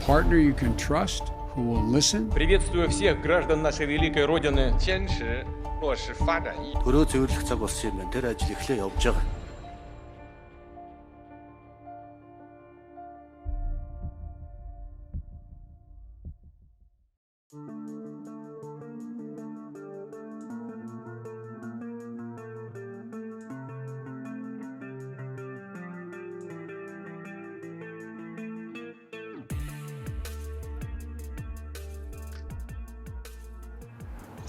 partner you can trust, who will listen, Приветствую всех граждан нашей великой Родины. 坚持落实发展意义。 төрөө цэвэрлэх цаг болсон юм байна. Тэр ажил эхлээ явж байгаа.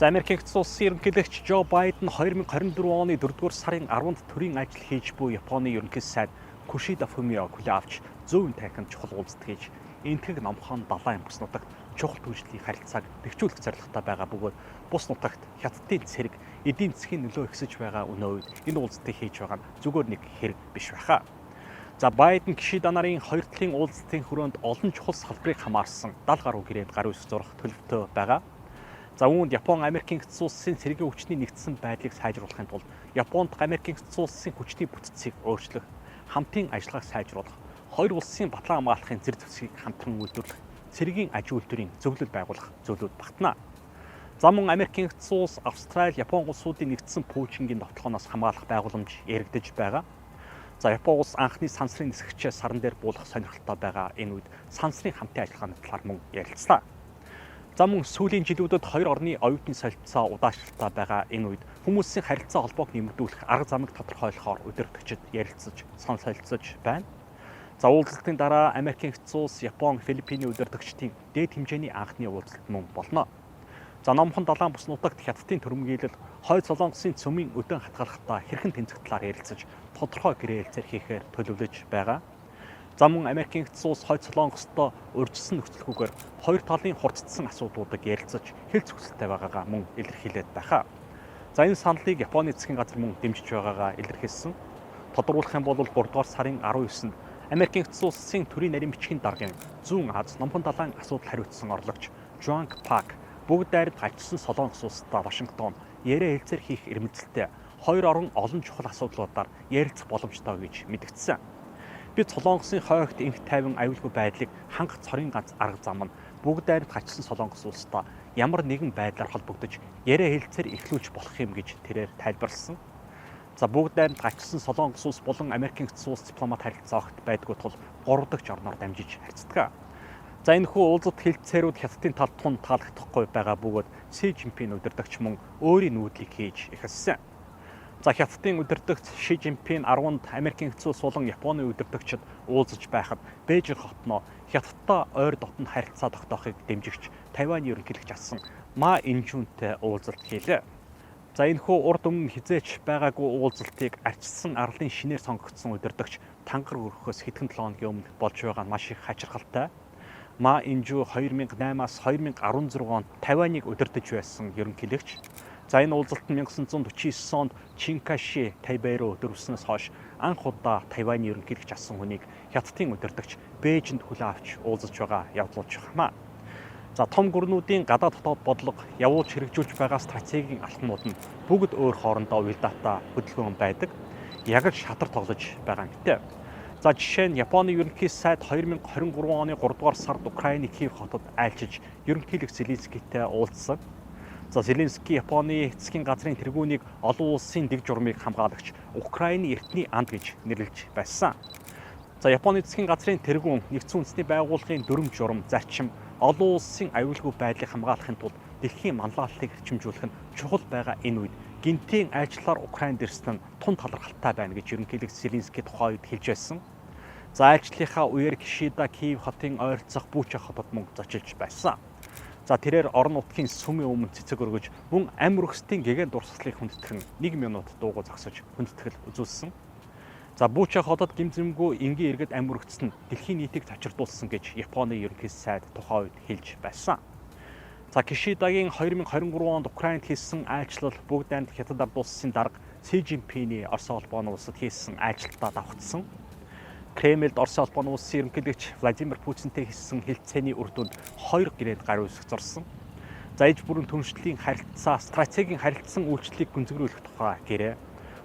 За Америкийн нэгдсэн улсын ерөнхийлөгч Жо Байден 2024 оны 4-р сарын 10-нд төрийн ажил хийж буй Японы ерөнхий сайд Кишида Фумио хүлээн авч зөөвөн танхимд чухал уулзалт хийж энтгэг номхон далайн бүс нутагт чухал түвшлийн харилцааг бэхжүүлэх зорилготой байгаа бөгөөд бус нутагт хятадын цэрэг эдийн засгийн нөлөө ихсэж байгаа өнөө үед энэ уулзалтыг хийж байгаа нь зүгээр нэг хэрэг биш байхаа. За Байден Кишида нарын хоёр талын уулзалтын хүрээнд олон чухал салбарыг хамаарсан 70 гаруй гэрээнд гар үсэг зурах төлөвтэй байгаа. За үүнд Япон Америкийн нэгдсэн улсын цэргийн хүчний нэгдсэн байдлыг сайжруулахын тулд Японд Америкийн нэгдсэн улсын хүчний бүтцийг өөрчлөх, хамтын ажиллагааг сайжруулах, хоёр улсын батлан хамгаалахын зэрэг зэвсгийг хамтран үйлдвэрлэх, цэргийн аж үйлдвэрийн зөвлөл байгуулах зүйлүүд багтана. За мөн Америкийн нэгдсэн улс, Австрали, Япон улсуудын нэгдсэн пүүжингийн довтлогоноос хамгаалах байгууламж яригдж байгаа. За Япон улс анхны сансрын нисгчээ саран дээр буулгах сонирхолтой байгаа энэ үед сансрын хамтын ажиллагааны талаар мөн ярилцлаа. За мөн сүүлийн жилүүдэд хоёр орны оюутны солилцоо удаашралтай байгаа энэ үед хүмүүсийн харилцаа холбоог нэмэгдүүлэх арга замыг тодорхойлохоор удирдагчид ярилцаж, санал солилцож байна. За уулзалтын дараа Америкийн нэгдсэн улс, Япон, Филиппиний удирдагчдын дээд хэмжээний анхны уулзалт мөн болно. За номхон далайн бүс нутагт хятадын төрөмгийлэл, хойд Солонгосын цөмийн өдөн хатгалахтаа хэрхэн тэнцэх талаар ярилцаж, тодорхой гэрээлцээр хийхээр төлөвлөж байгаа. За мөн Америкийн нэгдсэн улс хойд Солонгостой урьдчилсан нөхцөлгүйгээр хоёр талын хурцдсан асуудлуудыг ярилцаж хэл зохицолтой байгаагаа мөн илэрхийлээд байхаа. За энэ саналыг Японы засгийн газар мөн дэмжиж байгаагаа илэрхийлсэн. Тодорхойлох юм бол 3-р сарын 19-нд Америкийн нэгдсэн улсын төрийн нарийн бичгийн даргын зүүн Аз номхон далайн асуудал хариуцсан орлогч Жуанг Пак бүгд найрад гачсан Солонгос улстай Вашингтон яриа хэлцээр хийх эрмэлзэлтэй хоёр орон олон чухал асуудлуудаар ярилцах боломжтой гэж мэдгдсэн. Бид Солонгосын хойгт энх тайван аюулгүй байдлыг хангах цорын ганц арга зам нь бүгд найрад гачсан Солонгос улстай ямар нэгэн байдлаар холбогдож яриа хэлцээр эхлүүлж болох юм гэж тэрээр тайлбарласан. За бүгд найрад гачсан Солонгос улс болон Америкийн нэгдсэн улс дипломат харилцаа огт байдгүй тул 3 дахь орноор дамжиж харьцдаг. За энэ хүү уулзалт хэлцээрүүд хятадын талд тун таалагдахгүй байгаа бөгөөд Си Жинпин удирдагч мөн өөрийн нүүдлийг хийж эхэлсэн. За хятадын удирдагч Ши Жинпин 10-нд Америкийн нэгдсэн улс болон Японы удирдагчид уулзаж байхад Бээжин хотноо хятадтай ойр дотн харилцаа тогтоохыг дэмжигч Тайваны ерөнхийлөгч асан Ма Инжунтэй уулзалт хийлээ. За энэ хүү урд өмнө хизээч байгаагүй уулзалтыг арчилсан арлын шинээр сонгогдсон удирдагч Тангар өргөхөөс хэдхэн 7 хоногийн өмнө болж байгаа нь маш их хачирхалтай. Ма Инжу 2008-аас 2016 онд Тайваныг удирдах байсан ерөнхийлөгч. За энэ уулзалт нь 1949 онд Чинкаши Тайбэй руу дөрвснөөс хойш анх удаа Тайваны ерөнхийлөгч асан хүнийг хятадын удирдагч Бээжинд хүлээн авч уулзаж байгаа явдлууд шахмаа. За том гүрнүүдийн гадаад дотоод бодлого, явуулж хэрэгжүүлж байгаа стратегийн алтнууд нь бүгд өөр хоорондоо уялдаатай хөдөлгөөн байдаг. Ягж шатар тоглож байгаа мэт. За жишээ нь Японы ерөнхий сайд 2023 оны 3-р сард Украины Киев хотод айлчиж ерөнхийлөгч Зеленскийтэй уулзсан. За Зеленский Японы эцгийн газрын тэргүүнийг олон улсын дэг журмыг хамгаалагч Украины эртний анд гэж нэрлэж байсан. За Японы эцгийн газрын тэргүүн нэгдсэн үндэсний байгууллагын дүрм журам зарчим олон улсын аюулгүй байдлыг хамгаалахын тулд дэлхийн манлайлалыг хэрчимжүүлэх нь чухал байгаа энэ үед гинтийн айлчлалаар Украинд ирсэн нь тун талархалтай байна гэж ерөнхийлөгч Зеленский тухайн үед хэлж байсан. За айлчлалынхаа үеэр Кишида Киев хотын ойролцох Буча хотод мөн зочилж байсан. За тэрээр орон нутгийн сүмийн өмнө цэцэг өргөж мөн ам өргөстийн гэгэн дурсгалыг хүндэтгэн 1 минут дуугүй зогсож хүндэтгэл үзүүлсэн. За Буча хотод гимзэмгүй энгийн иргэд ам өргөцсөн нь дэлхийн нийтийг цочирдуулсан гэж Японы ерөнхий сайд тухайн үед хэлж байсан. За Кишидагийн 2023 онд Украинд хийсэн айлчлал бүгд найрамд хятад ард улсын дарга Си Жинпиний Орос улбооны улсад хийсэн айлчлалтаа давхцсан. Кремльд Орос улбооны улсын ерөнхийлөгч Владимир Путинтэй хийсэн хэлцээний үр дүнд 2 гэрээд гар үсэг зурсан. За иж бүрэн түншлэлийн харилцаа, стратегийн харилцан үйлчлэлийг гүнзгийрүүлэх тухай гэрээ.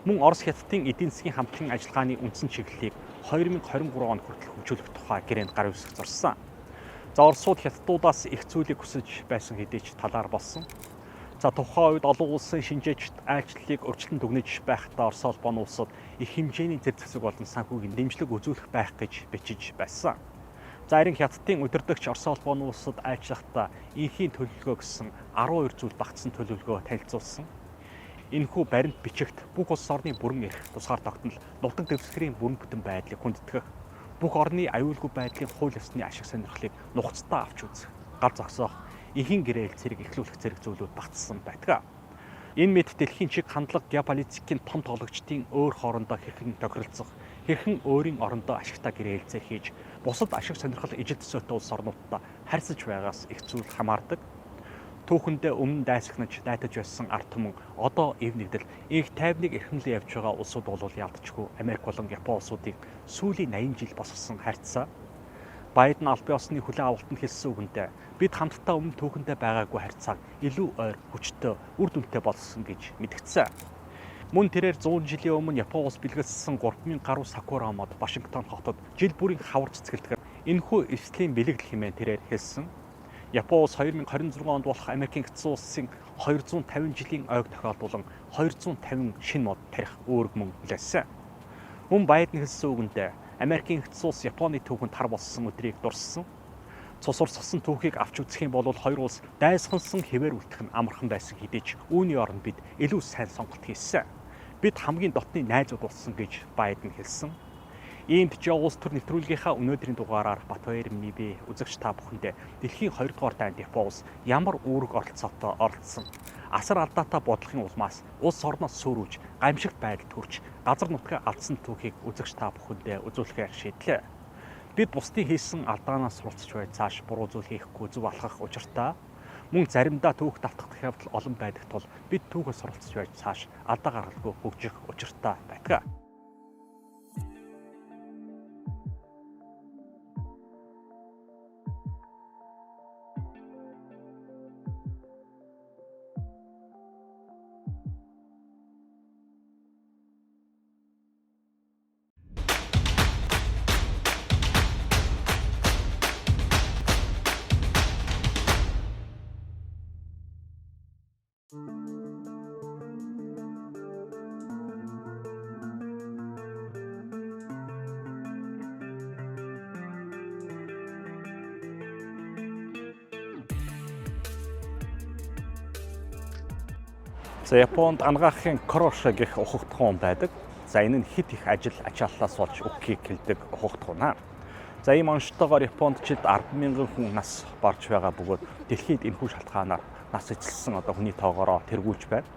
Мөн Орос хятадын эдийн засгийн хамтын ажиллагааны үндсэн чиглэлийг 2023 он хүртэл хөгжүүлэх тухай гэрээнд гар үсэг зурсан. За Оросууд хятадуудаас их зүйлийг хүсэж байсан хэдий ч талаар болсон. За тухайн үед олон улсын шинжээчд айлчлалыг өрчлөн дүгнэж байхдаа Орос улбаны улсад их хэмжээний зэр зэвсэг болон санхүүгийн дэмжлэг үзүүлэх байх гэж бичиж байсан. За харин хятадын удирдагч Орос улбаны улсад айлчлахдаа инхийн төлөвлөгөө гэсэн 12 зүйл багтсан төлөвлөгөө танилцуулсан. Энэхүү баримт бичигт бүх улс орны бүрэн эрх тусгаар тогтнол нутаг дэвсгэрийн бүрэн бүтэн байдлыг хүндэтгэх, бүх орны аюулгүй байдлын хууль ёсны ашиг сонирхлыг нухацтай авч үзэх, гал зогсоох, эхийн гэрэл зэрэг эхлүүлэх зэрэг зүйлүүд багтсан байдаг. Энэ мэт дэлхийн чиг хандлага геополитикийн том тоглогчдын өөр хоорондоо хэрхэн тохиролцох, хэрхэн өөрийн орондоо ашигтай гэрээлзээ хийж, бусад ашиг сонирхол ижил төсөөтэй улс орнуудтай харьцаж байгаас их зүйл хамаардаг. Түүхэндээ өмнө дайсагнаж дайтаж байсан ард түмэн одоо эв нэгдэл их тайвныг эрхэмлэн явж байгаа улсууд бол ялдчгүй Америк болон Япон улсуудыг сүүлийн 80 жил босгосон харьцаа. Байден албан ёсны хүлээн авалтанд хэлсэн үгэндээ бид хамтдаа өмнө түүхэндээ байгаагүй харьцааг илүү ойр хүчтэй үр дүнтэй болгосон гэж мэдгдсэн. Мөн тэрээр 100 жилийн өмнө Япон улс бэлгэлсэн 3000 гаруй Сакура мод Вашингтон хотод жил бүрийн хавар цэцгэлдэхэр энэхүү эслийн бэлэгдэл хэмээн тэрээр хэлсэн. Япон улс 2026 онд болох Америкийн нэгдсэн улсын 250 жилийн ойг тохиолдуулан 250 шинэ мод тарих үүрэг мөн хүлээсэн. Мөн Байден хэлсэн үгэндээ Америкийн нэгдсэн улс Японы түүхэнд хар болсон өдрийг дурссан. Цус урсгасан түүхийг авч үзэх юм бол хоёр улс дайсгансан хэвээр үлдэх нь амархан байсан хэдий ч үүний оронд бид илүү сайн сонголт хийсэн. Бид хамгийн дотны найзууд болсон гэж Байден хэлсэн. Иймд ч улс төр нэвтрүүлгийнхаа өнөөдрийн дугаараар Батбаяр МИБ үзэгч та бүхэндээ дэлхийн 2 дугаар дайнд Япон улс ямар үүрэг оролцоотой оролцсон, асар алдаатай бодлогын улмаас улс орноос сүрүүлж, гамшигт байдалд хүрч, газар нутгаа алдсан түүхийг үзэгч та бүхэндээ үзүүлэхээр шийдлээ. Бид бусдын хийсэн алдаанаас суралцж бай цааш буруу зүйл хийхгүй зөв алхах учиртай. Мөн заримдаа түүх давтагдах явдал олон байдаг тул бид түүхээс суралцж бай цааш алдаа гаргалгүй хөгжих учиртай байдаг. За Японд ангаахын Корошо гэх ухагтхан байдаг. За энэ нь хит их ажил ачааллаас болж өгөхийг хэлдэг ухагтхан. За ийм онцтойгоор Японд жилд 10,000 хүн нас барж байгаа бөгөөд дэлхийд энэхүү шалтгаанаар нас эцэлсэн одоо хүний тоогоороо тэргүүлж байна.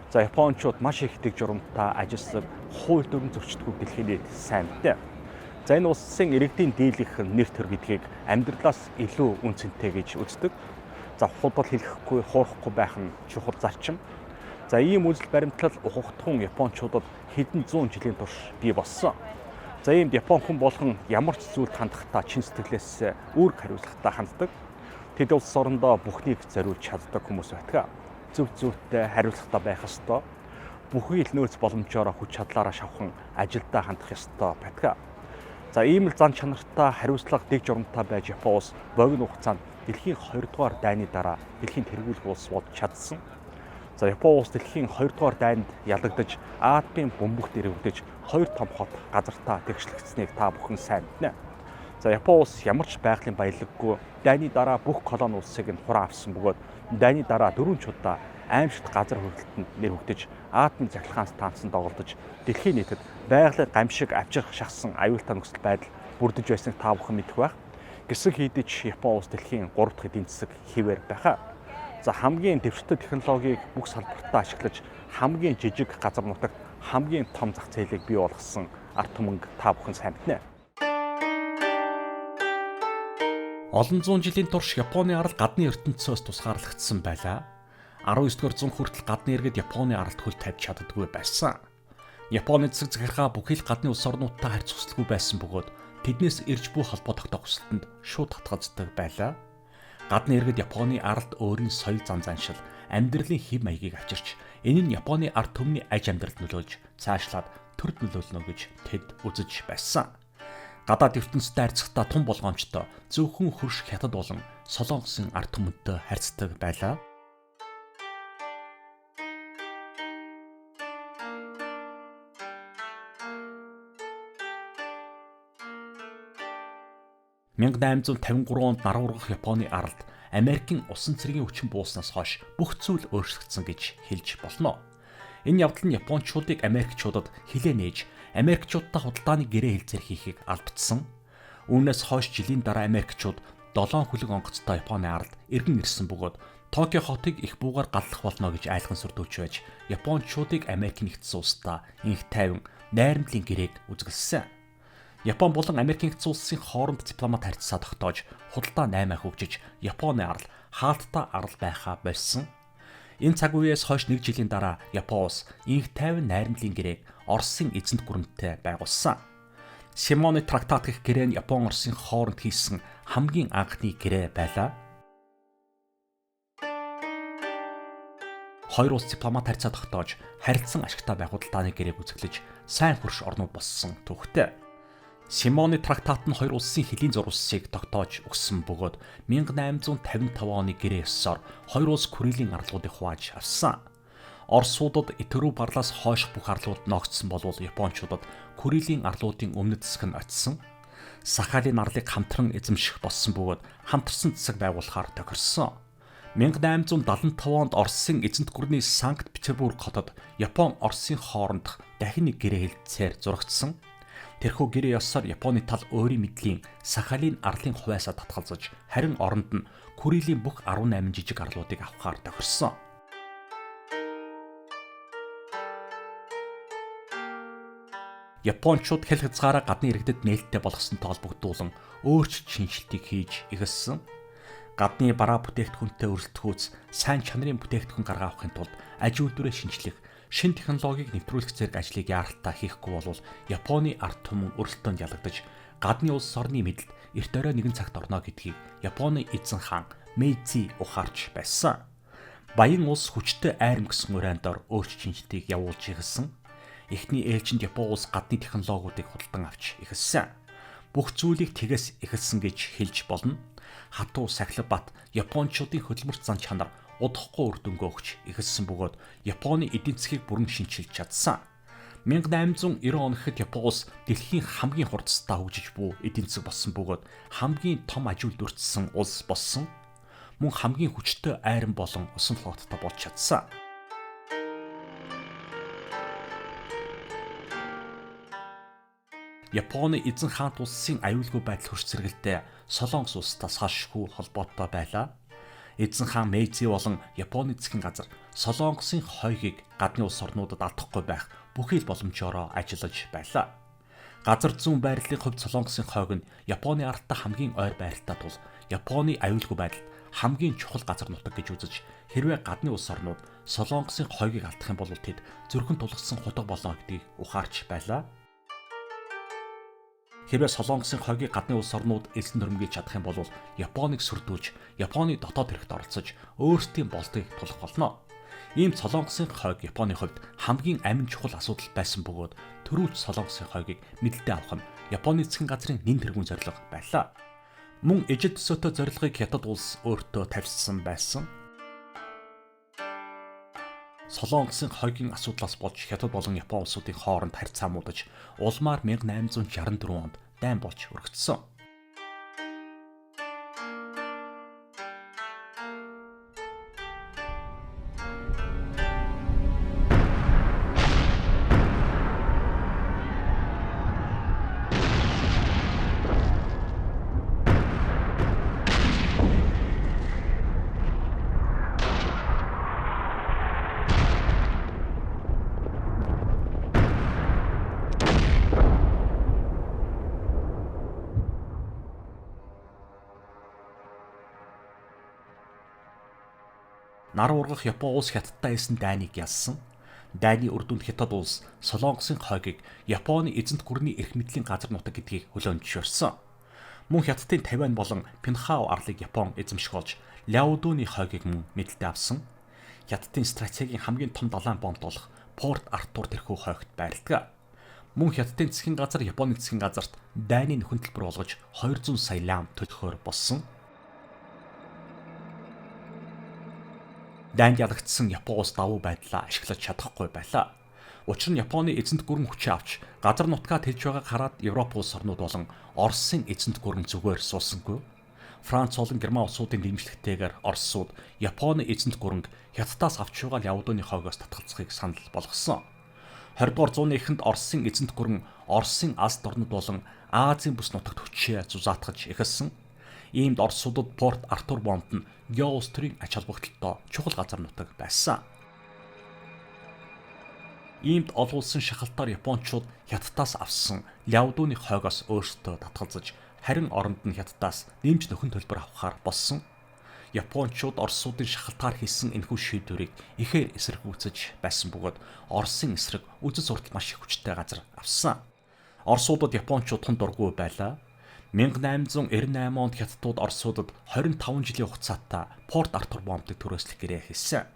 За Япончууд маш их дэг журамтай ажилсаг хууль дүрм зөрчилдөггүй дэлхийн нийт сайн мэдээ. За энэ улсын иргэдийн дийлэнх нэр төр гэдгийг амьдралаас илүү үнцэнтэй гэж үздэг. За худал хэлэхгүй, хуурахгүй байх нь чухал зарчим. За ийм үзэл баримтлал ухагтхан Япончуудад хэдэн зуун жилийн турш бий болсон. За иймд Япон хүн болгон ямар ч зүйлд хандахдаа чин сэтгэлээс үүрэг хариуцлагатай ханддаг. Тэд улс орондоо бүхнийг зориулж чаддаг хүмүүс байдаг. Зөв зөвхөн хариуцлагатай байх ёстой. Бүхий л нөөц боломжоор хүч чадлаараа шавхан ажилдаа хандах ёстой байдаг. За ийм л зан чанартай хариуцлага дэг журамтай байж Япон улс богино хугацаанд дэлхийн 2 дугаар дайны дараа дэлхийн тэргүүлэх улс болж чадсан. За Япон улс дэлхийн 2 дугаар дайнд ялагдаж атомын бөмбөгт ирвэгдэж 2 том хот газартаа тэгшлэгдсэнийг та бүхэн сайн мэднэ. За Япон улс ямар ч байгалийн баялаггүй дайны дараа бүх колони улсыг нь хураан авсан бөгөөд дайны дараа 4 удаа аимшигт газар хөдлөлтөнд нэрвэгдэж атомын захиргаан станцанд доголдож дэлхийн нийтэд байгалийн гамшиг авчрах шахсан аюултай нөхцөл байдал бүрдэж байсныг та бүхэн мэдэх байх. Гэсэн хэдий ч Япон улс дэлхийн 3 дахь эдийн засаг хэвээр байхаа. За хамгийн дэвшигтэй технологиг бүх салбартаа ашиглаж хамгийн жижиг газар нутагт хамгийн том зах зээлийг бий болгосон ард түмэнг та бүхэн сайн мэднэ. Олон зуун жилийн турш Японы арал гадны ертөнцөөс тусгаарлагдсан байлаа. 19-р зуун хүртэл гадны иргэд Японы аралд хөл тавьж чаддаггүй байсан. Японы засаг захиргаа бүхий л гадны улс орнуудтай харьцуулахгүй байсан бөгөөд тэднээс ирж буй холбоо тогтоох хүсэлтэнд шууд татгалздаг байлаа. Гадны иргэд Японы аралд өөрийн соёл зан заншил, амьдралын хэв маягийг авчирч, энэ нь Японы ард түмний аж амьдралд нөлөөлж, цаашлаад төрд нөлөөлнө гэж тэд үзэж байсан. Гадаад ертөнцтэй харьцахдаа тун болгоомжтой зөвхөн хөрш хятад болон Солонгосын ард түмэнтэй харьцдаг байлаа. (1853) онд нар ургах Японы аралд Америкийн усан цэргийн хүчин бууснаас хойш бүх зүйл өөрчлөгдсөн гэж хэлж болно. Энэ явдал нь японочдыг Америкчуудад хилээ нээж Америкчуудтай худалдааны гэрээ хэлцээр хийхийг албадсан. Үүнээс хойш жилийн дараа Америкчууд 7 хүлэг онгоцтой Японы аралд эргэн ирсэн бөгөөд Токио хотыг их буугаар галлах болно гэж айлхан сүрдүүлж байж японочдыг Америк нэгдсэн улстай инх тайван найрамдлын гэрээг үзгэлсэн. Япон болон Америк нэгдсэн улсын хооронд дипломат харьцаа тогтоож худалдаа 8 хөгжиж Японы арал хаалттай арал байхаа болсон. Энэ цаг үеэс хойш 1 жилийн дараа Япон улс инх тайван найрамдлын гэрээг Оросын эзэнт гүрэнтэй байгуулсан. Симоны трактат гэх гэрээ нь Япон Оросын хооронд хийсэн хамгийн анхны гэрээ байлаа. Хоёр улс дипломат харьцаа тогтоож харилцан ашигтай байх худалдааны гэрээг үзэглэж сайн хөрш орнууд болсон түүхтэй. Симоны трактат нь хоёр улсын хөлийн зурвалсыг тогтоож өгсөн бөгөөд 1855 оны гэрээ ёсоор хоёр улс Курилийн арлуудыг хувааж авсан. Оросуудад Итүрүү барлаас хойш бүх арлууд ногдсон болвол Япончуудад Курилийн арлуудын өмнөд хэсэг нь очсон. Сахалин арлыг хамтран эзэмших болсон бөгөөд хамтарсан засаг байгуулахаар тохирсон. 1875 онд Оросын эзэнт гүрний Санкт Петербург хотод Япон Оросын хоорондох дахин нэг гэрээ хэлцээр зурагдсан. Тэрхүү гэрээ ёсоор Японы тал өөрийн мэдлийн Сахалин арлын хувьяасаа татгалзаж, харин оронд нь Курилийн бүх 18 жижиг арлуудыг авахаар тохирсон. Япончууд хэл хязгаараа гадны иргэдэд нээлттэй болгосонтой холбогдуулан өөрчлөлт шинжилтийг хийж эхэлсэн. Гадны бараа бүтээгдэхүүнтэй өрсөлдөхөөс сайн чанарын бүтээгдэхүүн гаргаа авахын тулд аж үйлдвэрээ шинжлэх, шин технологиг нэвтрүүлэх зэрэг ажлыг яаралтай хийхгүй бол Японы ард түмэн өрсөлдөөнд ялагдаж, гадны улс орны мэдэлд эрт орой нэгэн цагт орно гэдгийг Японы эзэн хаан Мэйзи ухаарч байсан. Баян улс хүчтэй айрам гэсэн урайндор өөрчлөлт шинжилтийг явуулж эхэлсэн. Эхний ээлжинд Япон улс гадны технологиудыг худалдан авч эхэлсэн. Бүх зүйлийг тэгээс эхэлсэн гэж хэлж болно. Хатуу Сахилав бат Япончуудын хөдөлмөрт зан чанар удахгүй үр дүнгээ өгч эхэлсэн бөгөөд Японы эдийн засгийг бүрэн шинчилж чадсан. 1890 он гэхэд Япон улс дэлхийн хамгийн хурдтай хөгжиж буй эдийн засаг болсон бөгөөд хамгийн том аж үйлдвэртсэн улс болсон. Мөн хамгийн хүчтэй айран болон усан флоттой болж чадсан. Японы эзэн хаант улсын аюулгүй байдал хөрш зэрэгэлдээ Солонгос улстай салшгүй холбоотой байлаа. Эзэн хаан Мэйзи болон Японы засгийн газар Солонгосын хойгийг гадны улс орнуудад алдахгүй байх бүхий л боломжоор ажиллаж байлаа. Газар зүүн байрлалын хувьд Солонгосын хойг нь Японы ардтай хамгийн ойр байралтай тул Японы аюулгүй байдалд хамгийн чухал газар нутаг гэж үзэж хэрвээ гадны улс орнууд Солонгосын хойгийг алдах юм бол тэд зүрхэн тулгсан хутга болно гэдгийг ухаарч байлаа. Хэрвээ Солонгосын хойгийг гадны улс орнууд элсэн нөрмгийж чадах юм бол Японыг сүрдүүлж, Японы дотоод хэрэгт оролцож, өөрсдийн болдгийг тулах болно. Ийм Солонгосын хойг Японы хувьд хамгийн амин чухал асуудал байсан бөгөөд төрүүлж Солонгосын хойгийг мэдлэлдээ авах нь Японы засгийн газрын нэн тэргүүн зорилго байлаа. Мөн ижил төсөөтэй зорилгыг Хятад улс өөртөө тавьсан байсан. Солонгосын хойгийн асуудлаас болж Хятад болон Япон улсуудын хооронд харьцаа муудаж улмаар 1864 онд дайн болж өргөцсөн. Нар ургах Япон улс Хятадтай хийсэн дайныг ялсан. Дайны үр дүнд Хятад улс Солонгосын хойгийг Японы эзэнт гүрний эрх мэдлийн газар нутаг гэдгийг хөлөөн зөвшөөрсөн. Мөн Хятадын Тайвань болон Пинхао арлыг Япон эзэмших болж Ляодүний хойгийг мөн мэдлэлдээ авсан. Хятадын стратегийн хамгийн том далайн боомт болох Порт Артур тэрхүү хойгт байрладаг. Мөн Хятадын засгийн газар Японы засгийн газарт дайны нөхөн төлбөр олгож 200 сая лам төлөхөөр болсон. Дайнд ялагдсан Япон улс давуу байдлаа ашиглаж чадахгүй байлаа. Учир нь Японы эзэнт гүрэн хүчээ авч газар нутгаа тэлж байгааг хараад Европ улс орнууд болон Оросын эзэнт гүрэн зүгээр суулсангүй. Франц болон Герман улсуудын дэмжлэгтэйгээр Оросууд Японы эзэнт гүрэнг Хятадаас авч байгаа явдууны хойгоос татгалзахыг санал болгосон. 20 дугаар зууны эхэнд Оросын эзэнт гүрэн Оросын Азад орнууд болон Азийн бүс нутагт хүчээ зузаатгаж эхэлсэн. Иймд Оросуудад Порт Артур бомбд нь Гео улс төрийн ач холбогдолтой чухал газар нутаг байсан. Иймд олуулсан шахалтаар Япончууд Хятадаас авсан лявдууны хойгоос өөрсдөө татгалзаж харин оронд нь Хятадаас нэмж нөхөн төлбөр авахаар болсон. Япончууд Оросуудын шахалтаар хийсэн энэхүү шийдвэрийг ихээр эсэргүүцэж байсан бөгөөд Оросын эсрэг үзэл суртал маш их хүчтэй газар авсан. Оросуудад Япончууд тун дургүй байлаа. 1898 онд Хятадууд Оросуудад 25 жилийн хугацаатай Порт Артур бомбыг төрөөслөх гэрээ хийсэн.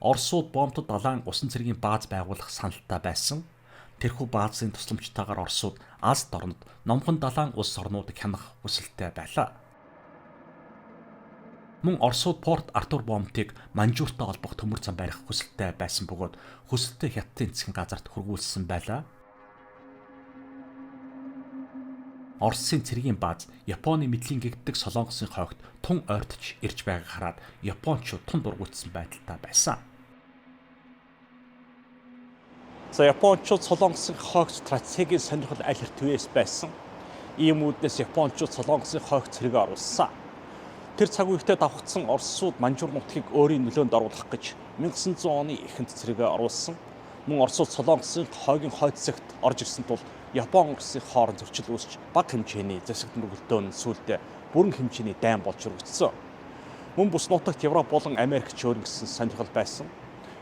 Оросууд бомбд далайн усан цэргийн бааз байгуулах саналтай байсан. Тэрхүү баазын тусламжтайгаар Оросууд Азад орнод номхон далайн улс орнуудыг хянах хүсэлтэй байлаа. Мөн Оросууд Порт Артур бомбыг Манжууртай холбох төмөр зам барих хүсэлтэй байсан бөгөөд хүсэлтээ Хятадын засгийн газарт хургуулсан байлаа. Оросын цэргийн бааз Японы мэдлийн гэгддэг Солонгосын хойгт тун ойртож ирж байгааг хараад Япончууд тун дургуутсан байдалтай байсан. За Япончууд Солонгосын хойгт стратегийн сонирхол аль хэвээс байсан. Ийм үүднээс Япончууд Солонгосын хойгт цэргээ оруулсан. Тэр цаг үедээ давхцсан Оросууд Манжуур нутгийг өөрийн нөлөөнд оруулах гэж 1900 оны эхэнд цэргээ оруулсан. Мөн Оросууд Солонгосын хойгийн хойд засагт орж ирсэн тул Япон Оросын хооронд зөрчил үүсч бага хэмжээний засаг мөргөлдөөн нь сүүлдээ бүрэн хэмжээний дайн болж өргөцсөн. Мөн бус нутагт Европ болон Америкч өөрөнгөсөн сонирхол байсан.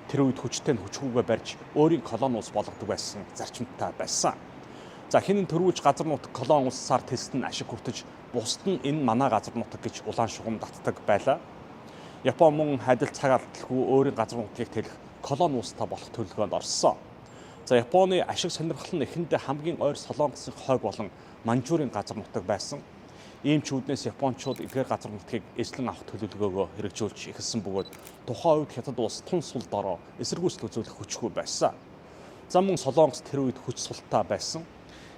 Тэр үед хүчтэй нь хүчгүйгээ барьж өөрийн колони улс болгодог байсан зарчимтай байсан. За хинэн төрүүлж газар нутаг колони улсаар тэсэд нь ашиг хүртэж бусд нь энэ манай газар нутаг гэж улаан шугам татдаг байлаа. Япон мөн адил цаг алдалгүй өөрийн газар нутгийг тэлэх колони улстай болох төлөвлөгөөнд орсон. За Японы ашиг сонирхол нь эхэндээ хамгийн ойр Солонгосын хойг болон Манжуурын газар нутаг байсан. Ийм ч үүднээс Япончууд эдгээр газар нутгийг эзлэн авах төлөвлөгөөгөө хэрэгжүүлж эхэлсэн бөгөөд тухайн үед Хятад улс тун сул дороо эсэргүүцэл үзүүлэх хүчгүй байсан. За мөн Солонгос тэр үед хүч султай байсан.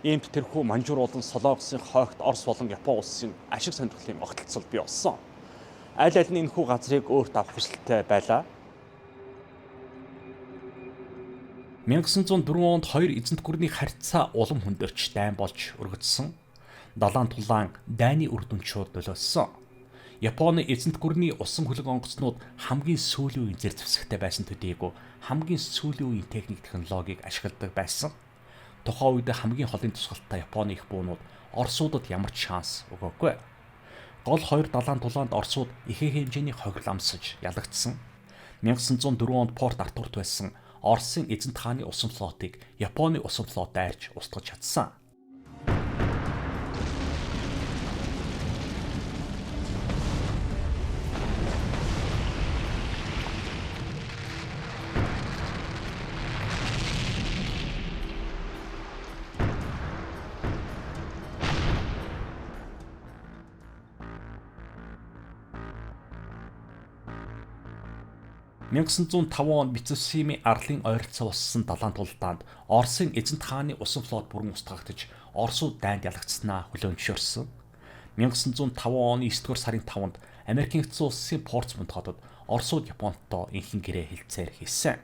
Иймд тэрхүү Манжуур болон Солонгосын хойгт Орос болон Япон улсын ашиг сонирхлын огтлцол бий болсон. Аль аль нь энэхүү газрыг өөрт авах хүсэлтэй байлаа. 1904 онд хоёр эзэнт гүрний харьцаа улам хүндэрч дайн болж өргөдсөн. Далайн тулаан дайны үр дүнчүүд нөлөөлсөн. Японы эзэнт гүрний усан хөлөг онгоцнууд хамгийн сүүлийн үеийн зэрэг зэвсэгтэй байсан төдийгүй хамгийн сүүлийн үеийн техник технологиг ашигладаг байсан. Тухайн үед хамгийн холын тусгалтай Японы их буунууд Оросуудад ямар ч шанс өгөөгүй. Гол хоёр далайн тулаанд Оросууд ихээхэн хэмжээний хохирол амсаж ялагдсан. 1904 онд Порт Артурт байсан Оросын эзэнт хааны усан флотыг Японы усан флот дайрч устгаж чадсан. (1905 онд Мицусимийн арлын ойролцоо болсон далайн тулдаанд Оросын эзэнт хааны усан флот бүрэн устгагдаж Оросууд дайнд ялагдсанаа хүлээмжшөөрсөн. 1905 оны 9-р сарын 5-нд Америкийн эцэг улсын Портсмут хотод Оросууд Японтой энхэн гэрээ хэлцээр хийсэн.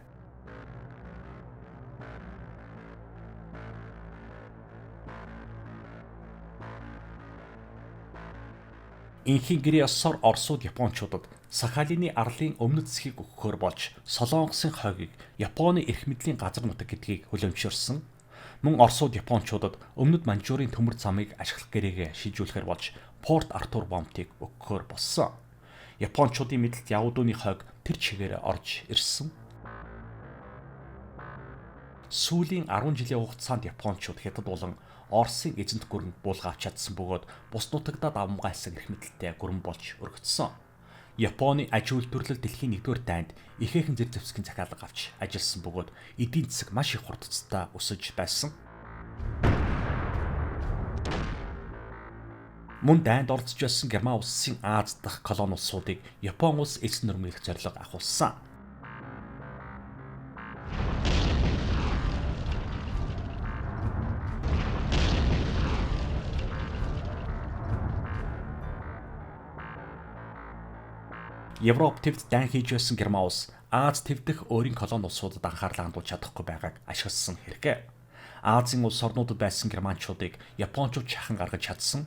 Энхийн гэрээ ёсоор Оросууд Япончуудад Сахалины арлын өмнөд засгийг өгөхөөр болж Солонгосын хойгийг Японы эрх мэдлийн газар нутаг гэдгийг хүлээмжшөөрсөн. Мөн Оросууд Япончуудад өмнөд Манжуурын төмөр замыг ашиглах гэрээгээ шийдвэрлэхээр болж Порт Артур бомбыг өгөхөөр болсон. Япончуудын мэдлэлт явдууны хойг тэр чигээрээ орж ирсэн. Сүүлийн 10 жилийн хугацаанд Япончууд Хятад болон Оросын эзэнт гүрэн буулгавч чадсан бөгөөд бус нутагтаа давмгайлсан эрх мэдэлтэй гүрэн болж өргөцсөн. Японы аж үйлдвэрлэл дэлхийн 1-р дайнд ихээхэн зэрэг зэвсгийн захиалга авч ажилласан бөгөөд эдийн засаг маш их хурдцтай өсөж байсан. Мөн дайнд оролцож байсан Герман улсын Аз дахь колони улсуудыг Япон улс эзэн нөрмөглөх зорилго агуулсан. Европ төвд дайн хийж байсан Герман улс Аз төв дэх өөрийн колони улсуудад анхаарлаа хандуулж чадахгүй байгааг ашигласан хэрэг. Азийн улс орнуудад байсан германчуудыг японочууд шахан гаргаж чадсан.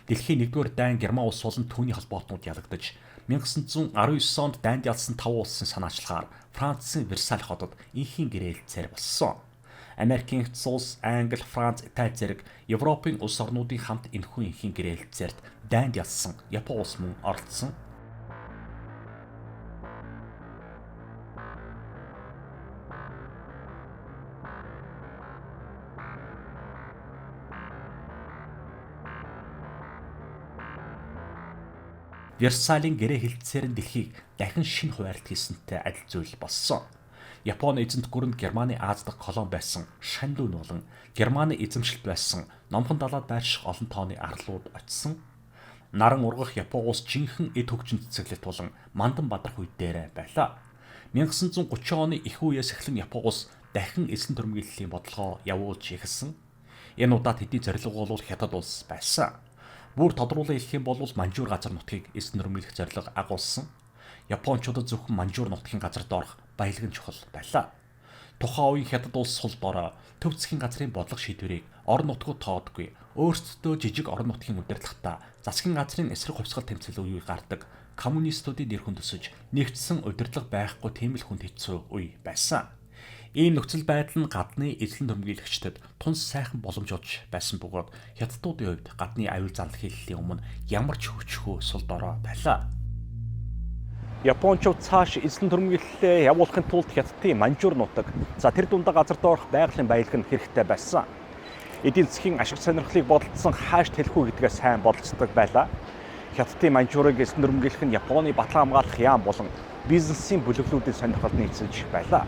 Дэлхийн 1-р дайн Герман улс болон түүний холбоотнууд ялагдаж 1919 онд дайнд ялсан 5 улсын санаачлагаар Францын Версаль хотод инхийн гэрээлцээр болсон. Америкийн Нэгдсэн улс, Англи, Франц, Итали зэрэг Европын улс орнуудын хамт энэхүү инхийн гэрээлцээрт дайнд ялсан Япон улс мөн оролцсон. Версалийн гэрээ хилцээр нь дэлхийг дахин шинэ хуваарлт хийсэнтэй адил зүйл болсон. Японы эзэнт гүрэнд Германы Аз дахь колони байсан Шанлүн болон Германы эзэмшилт байсан Номхон далайд байрших олон тооны арлууд очсон. Наран ургах Япон улс жинхэнэ эд хөгжин цэцэглэлт болон мандан бадрах үе дээр байлаа. 1930 оны их үеэс эхлэн Япон улс дахин эзэн төрмөглөлийн бодлогоо явуулж эхэлсэн. Энэ удаад тэдний зорилго бол Хятад улс байсан. Бүр тодруулан хэлэх юм бол Манжуур газар нутгийг эзэн нөрмөглөх зорилго агуулсан. Япончуудад зөвхөн Манжуур нутгийн газарт орох баялаг нь чухал байлаа. Тухайн үеийн Хятад улс сул дорой төв засгийн газрын бодлого шийдвэрийг орон нутгууд тоодгүй, өөрсдөө жижиг орон нутгийн удирдлагатаа засгийн газрын эсрэг хувьсгал тэмцэл үеийг гардаг коммунистуудын нэр хүндэсэж нэгдсэн удирдлага байхгүй тийм л хүнд хэцүү үе байсан. Ийм нөхцөл байдал нь гадны эзлэн нөрмөглөгчдөд тунс сайхан боломж олж байсан бөгөөд Хятадуудын хувьд гадны аюул занал хийллийн өмнө ямар ч хүчгүй сул дорой байлаа. Япончууд цааш эзлэн нөрмөглөлөө явуулахын тулд Хятадын Манжуур нутаг, тэр дундаа газарт орох байгалийн баялаг нь хэрэгтэй байсан. Эдийн засгийн ашиг сонирхлыг бодолцсон хааш тэлхүү гэдгээ сайн бодолцдог байлаа. Хятадын Манжуурыг эзлэн нөрмөглөх нь Японы батлан хамгаалах яам болон бизнесийн бүлэглүүдийн сонирхолд нийцэж байлаа.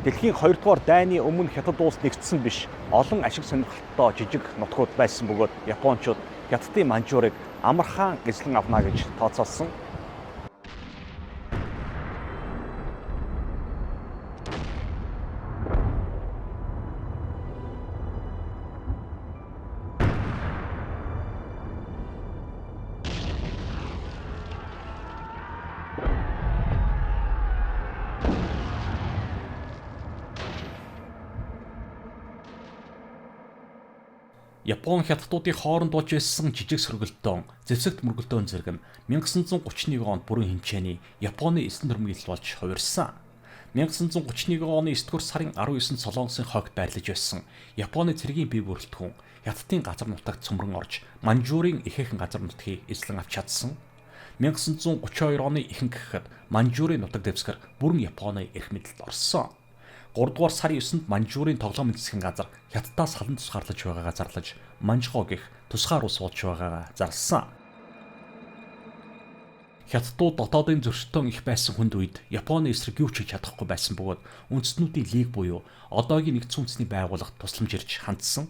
Дэлхийн 2 дугаар дайны өмнө Хятад улс нэгдсэн биш олон ашиг сонирхолтой жижиг нутгууд байсан бөгөөд Япончууд Хятадын Манжуурыг амархан эзлэн авна гэж тооцоолсон. Япон Хятадуудын хооронд болж байсан жижиг сөргөлдөөн, зэвсэгт мөргөлдөөн зэрэг нь 1931 онд бүрэн хэмжээний Японы эзэн нөрмөглөл болж хувирсан. 1931 оны 9-р сарын 19-нд Солонгосын хойд байрлаж байсан Японы цэргийн бие бүрэлдэхүүн Хятадын газар нутагт цөмрөн орж Манжуурын ихээхэн газар нутгийг эзлэн авч чадсан. 1932 оны ихэнх гэхэд Манжуурын нутаг дэвсгэр бүрэн Японы эрх мэдэлд орсон. 3 дугаар сарын 9-нд Манжуурын тоглоом засгийн газар Хятадаас халан тусгаарлаж байгаагаа зарлаж Манжхоо гэх тусгаар улс болж байгаагаа зарласан. Хятадууд дотоодын зөрчилдөөн их байсан хүнд үед Японы эсрэг юу ч хийж чадахгүй байсан бөгөөд үндэстнүүдийн лиг буюу одоогийн Нэгдсэн үндэсний байгууллагад тусламж ирж хандсан.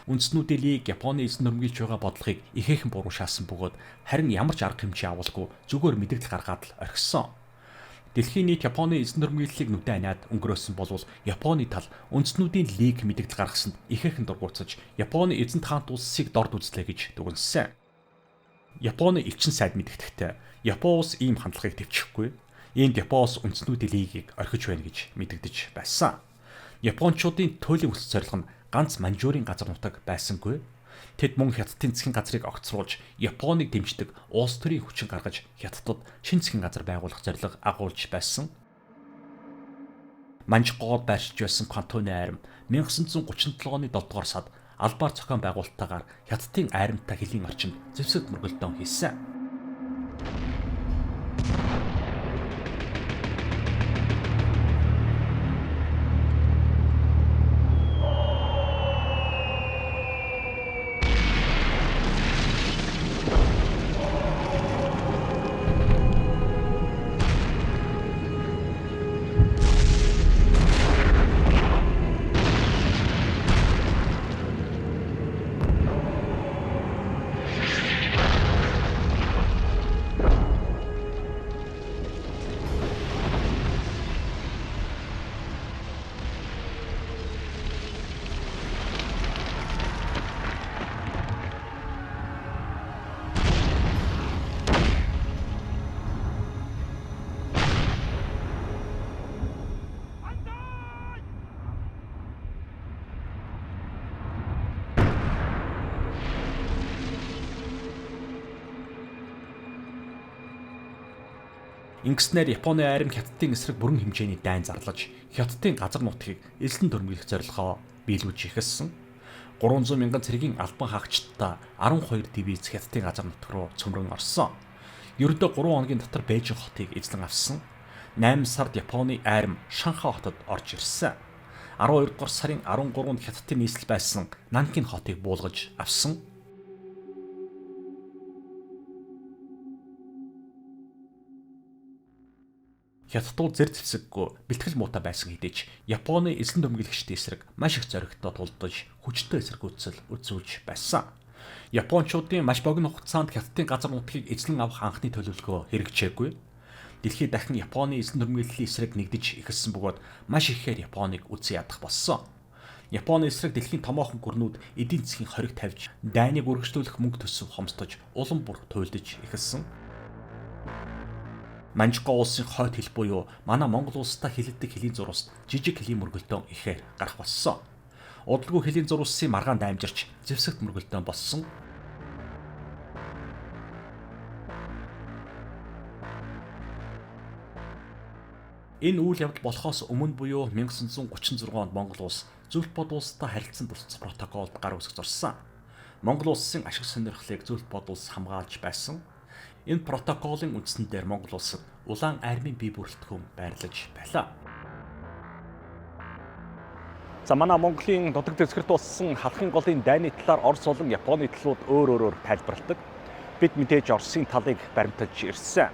Үндэстнүүдийн лиг Японы эзэн нөрмөглөж байгаа бодлогыг ихээхэн буруу шаасан бөгөөд харин ямар ч арга хэмжээ авалгүй зүгээр мэдээлэл гаргаад л орхисон. Дэлхийн нийт Японы эзэн нөрмөглөлийг нүдэн аниад өнгөрөөсөн бол Японы тал үндэстнүүдийн лиг мэдээлэл гаргасанд ихээхэн дургуутсаж Японы эзэнт хаант улсыг дорд үзлээ гэж дүгнэсэн. Японы элчин сайд мэдэгдэхдээ Япон улс ийм хандлагыг төвчөхгүй. Энд Япон улс үндэстнүүдийн лигийг орхиж байна гэж мэдэгдэж байсан. Япончуудын туйлын хүсэл зорилго нь ганц Манжуурын газар нутаг байсангүй. Тэд мөн Хятадын засгийн газрыг огцруулж Японыг дэмждэг улс төрийн хүчин гаргаж Хятадд шинэ засгийн газар байгуулах зорилго агуулж байсан. Манжхоод байршиж байсан кантоны айрам 1937 оны 7 дугаар сард албаар зохион байгуулалттайгаар Хятадын айрамтай хөлийн орчинд зэвсэгт мөргөлдөөн хийсэн. Ингэснээр Японы айрам Хятадын эсрэг бүрэн хэмжээний дайн зарлаж, Хятадын газар нутгийг эзлэн дөрмөглөх зорилгоо биелүүлж эхэлсэн. 300 мянган цэргийн албан хаагчдаа 12 дивиз Хятадын газар нутг руу цөмрөн орсон. Ердөө 3 хоногийн дотор Бээжин хотыг эзлэн авсан. 8 сард Японы айрам Шанхай хотод орж ирсэн. 12 дугаар сарын 13-нд Хятадын нийслэл байсан Нанкин хотыг буулгаж авсан. Хятадууд зэр зэвсэггүй бэлтгэл муутай байсан хэдий ч Японы эзлэн дөрмөглөгчдийн эсрэг маш их зоригтой тулдаж хүчтэй эсэргүүцэл үзүүлж байсан. Япончуудын маш богино хугацаанд Хятадын газар нутгийг эзлэн авах анхны төлөвлөгөө хэрэгжээгүй. Дэлхийд дахин Японы эзлэн дөрмөглөлийн эсрэг нэгдэж эхэлсэн бөгөөд маш ихээр Японыг үзэн ядах болсон. Японы эсрэг дэлхийн томоохон гүрнүүд эдийн засгийн хориг тавьж, дайныг үргэлжлүүлэх мөнгө төсөв хомсдож, улам бүр туйлдж эхэлсэн. Манжгаа улсын хойд хэл буюу манай Монгол улстай хэлэлдэг хэлийн зурвас жижиг хэлийн мөргөлдөөн ихээр гарах болсон. Удалгүй хэлийн зурвасын маргаан даймжирч зэвсэгт мөргөлдөөн болсон. Энэ үйл явдал болохоос өмнө буюу 1936 онд Монгол улс Зөвлөлт бод улстай харилцан тусцах протоколд гар үсэг зурсан. Монгол улсын ашиг сонирхлыг Зөвлөлт бод улс хамгаалж байсан. Энэ протоколын үндсэн дээр Монгол улсад улаан армийн бие бүрэлдэхүүн байрлаж байлаа. За манай Монголын дудаг дэвсгэрт болсон халахын голын дайны талаар Орос болон Японы талууд өөр тайлбарладаг. Бид мэдээж Оросын талыг баримтаж ирсэн.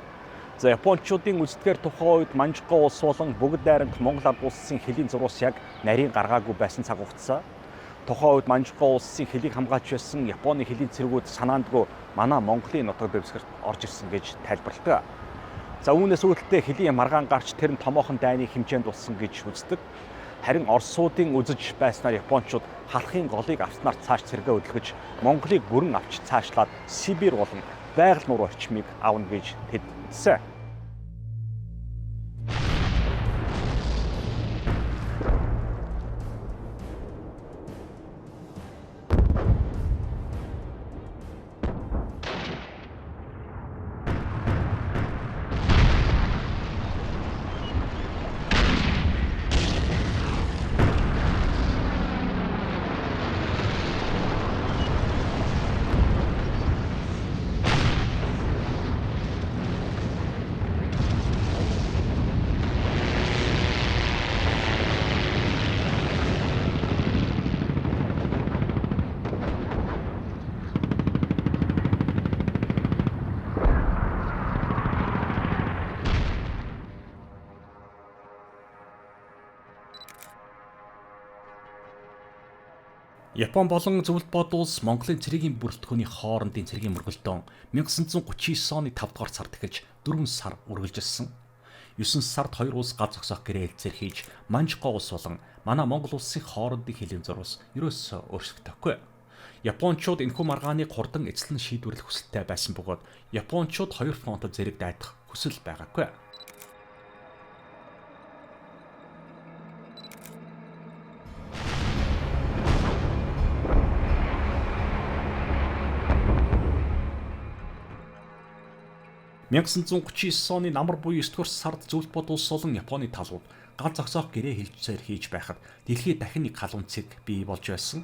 За Япончуудын үздэгээр тухайн үед Манжгаа улс болон бүгд найрамдах Монгол ард улсын хэлийн зурвас яг нарийн гаргаагүй байсан цаг хугацаа. Тухайн үед Манжгаа улсын хэлийг хамгаалж байсан Японы хэлийн цэргүүд санаандгүй манай Монголын нутаг дэвсгэрт орж ирсэн гэж тайлбарладаг. За үүнээс үүдэлтэй хэлийн маргаан гарч тэр нь томоохон дайны хэмжээнд болсон гэж үздэг. Харин Оросуудын үзэж байснаар Япончууд халахын голыг авснаар цааш цэргээ хөдөлгөж Монголыг бүрэн авч цаашлаад Сибирь болон байгаль нуур орчмыг авна гэж тэд хэлсэн. Япон болон Зөвлөлт бод улс Монголын цэргийн бүрэлдэхүүний хоорондын цэргийн мөргөлдөөн 1939 оны 5 дугаар сард эхэлж 4 сар үргэлжилсэн. 9 сард хоёр улс гал зогсоох гэрээ хэлцээр хийж Манжгаа улс болон манай Монгол улсын хоорондын хэлийн зурвас ерөөсөө өөрчлөгдөхгүй. Япончууд энэхүү маргааныг хурдан эзлэн шийдвэрлэх хүсэлтэй байсан бөгөөд Япончууд хоёр фронтод зэрэг дайдах хүсэл байгаагүй. оны намар буюу 9 дугаар сард Зөвлөлт бод улс болон Японы талууд гал зогсоох гэрээ хэлцээр хийж байхад дэлхийд дахин нэг халуун цэг бий болж байсан.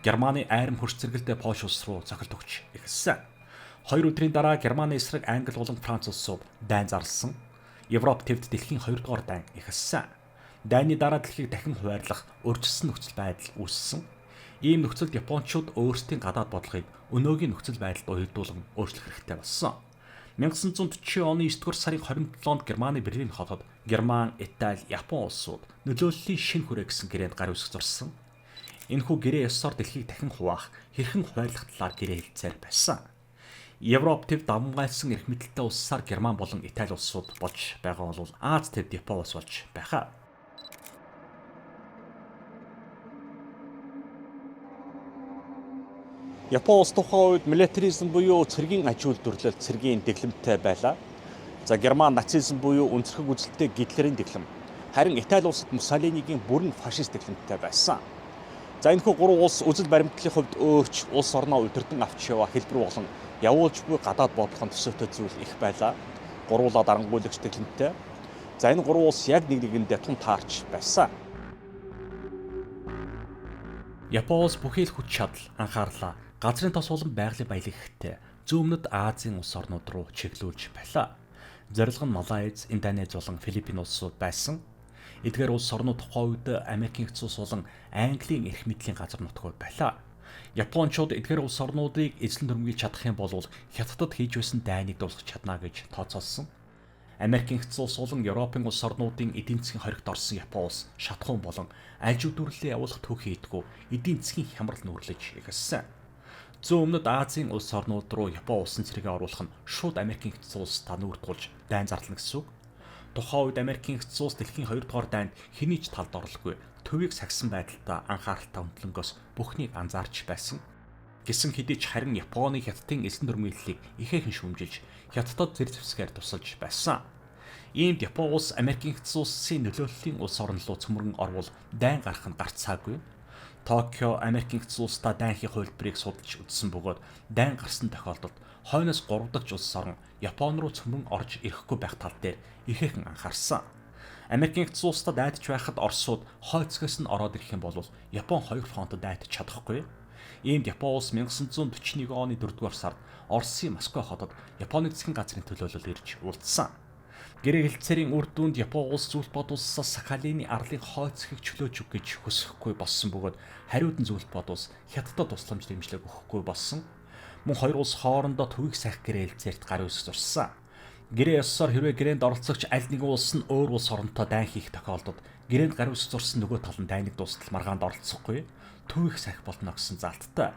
Германы айрам хөрш зэрэгэлдээ Польш улс руу цохилт өгч эхэлсэн. 2 өдрийн дараа Германы эсрэг Англи болон Франц улсууд дайн зарласан. Европ төвд дэлхийн 2 дугаар дайн эхэлсэн. Дайны дараа дэлхийг дахин хуваарлах өөрчлөсөн нөхцөл байдал үүссэн. Ийм нөхцөлд Япончууд өөрсдийн гадаад бодлогыг өнөөгийн нөхцөл байдалд уялдуулан өөрчлөх хэрэгтэй болсон. 1940 оны 9 дугаар сарын 27-нд Германы Берлин хотод Герман, Итали, Япон улсууд нөлөөллийн шинэ хүрээ гэсэн гэрээнд гар үсэг зурсан. Энэхүү гэрээ ёсоор дэлхийг дахин хуваах, хэрхэн хуваарлах талаар гэрээ хэлцээр байсан. Европ төв давмгайлсан эрх мэдэлтэй улсаар Герман болон Итали улсууд болж байгаа бол Аз төвд Япон улс болж байхаа. Япон улс тухайн үед милитаризм буюу цэргийн аж үйлдвэрлэл цэргийн дэглэмтэй байлаа. За Герман нацизм буюу үндэсрэг үзэлтэй гитлерийн дэглэм. Харин Итали улсад Муссолинигийн бүрэн фашист эхлэмжтэй байсан. За энэхүү гурван улс үзэл баримтлалын хувьд өөрч улс орноо удирдан авч яваа хэлбэр болон явуулж буй гадаад бодлогын төсөөтэй зүйл их байлаа. Гурвуулаа дарангуйлагч эхлэмжтэй. За энэ гурван улс яг нэг нэгэндээ тун таарч байсан. Япон улс бүхий л хүч чадал, анхаарлаа газрын тос болон байгалийн баялаг ихтэй зүүн өмнөд Азийн улс орнууд руу чиглүүлж байлаа. Зорилго нь Малайз, Индонез болон Филиппин улсууд байсан. Эдгээр улс орнууд тухайн үед Америкийн эцэг улс болон Английн эрх мэдлийн газар нутгууд байлаа. Япончууд эдгээр улс орнуудыг эзлэн түрэмгийлж чадах юм бол Хятадд хийж байсан дайныг дуусгах чадна гэж тооцоолсон. Америкийн эцэг улс болон Европын улс орнуудын эдийн засгийн хоригт орсон Япон улс шатхуун болон аль зүдвэрлэлээ явуулах түүхий идэггүй эдийн засгийн хямрал нүүрлэж ихэлсэн. Зүүн өмнөд Азийн улс орнууд руу Япон улсын цэрэгээ оруулах нь шууд Америкийн эцэг улстай нүүр тулж дайн зарлана гэсэн үг. Тухайн үед Америкийн эцэг улс дэлхийн 2 дугаар дайнд хэний ч талд орлохгүй төвийг сагсан байдалтай анхааралтай хөндлөнгөөс бүхнийг анзаарч байсан. Гэсэн хэдий ч харин Японы Хятадын эзлэн түрэмгийллийг ихээхэн шүүмжилж Хятадд зэрэг зэвсгээр тусалж байсан. Иймд Япон улс Америкийн эцэг улсын нөлөөллийн улс орн руу цөмөргөн орвол дайн гарах нь гарцаагүй. Токио Америкийн эцэг улстай дайнхын хувилбарыг судалж үзсэн бөгөөд дайн гарсан тохиолдолд хойноос 3 дахь улс орн Япон руу цөмрөн орж ирэхгүй байх тал дээр ихээхэн анхаарсан. Америкийн эцэг улстай дайдж байхад Оросууд хойцгоос нь ороод ирэх юм бол Япон 2 фронтод дайдж чадахгүй. Иймд Япон улс 1941 оны 4-р сард Оросын Москва хотод Японы засгийн газрын төлөөлөл ирж уулзсан. Гэрээ хэлцээрийн үр дүнд Япон улс зүйлт бодулсаас Сахалины арлын хойцхийг чөлөөж өг гэж хүсэхгүй болсон бөгөөд хариуд нь зүйлт бодулс Хятадд тусламж дэмжлэг өгөхгүй болсон. Мөн хоёр улс хоорондоо төвийг сахих гэрээ хэлцээрт гар үсэж зурсан. Гэрээ ёсоор хэрвээ гэрээнд оролцогч аль нэгэн улс нь өөр улс оронтой дайн хийх тохиолдолд гэрээнд гар үсэж зурсан нөгөө тал нь дайныг дуустал маргаанд оролцохгүй төвийг сахих болно гэсэн залттай.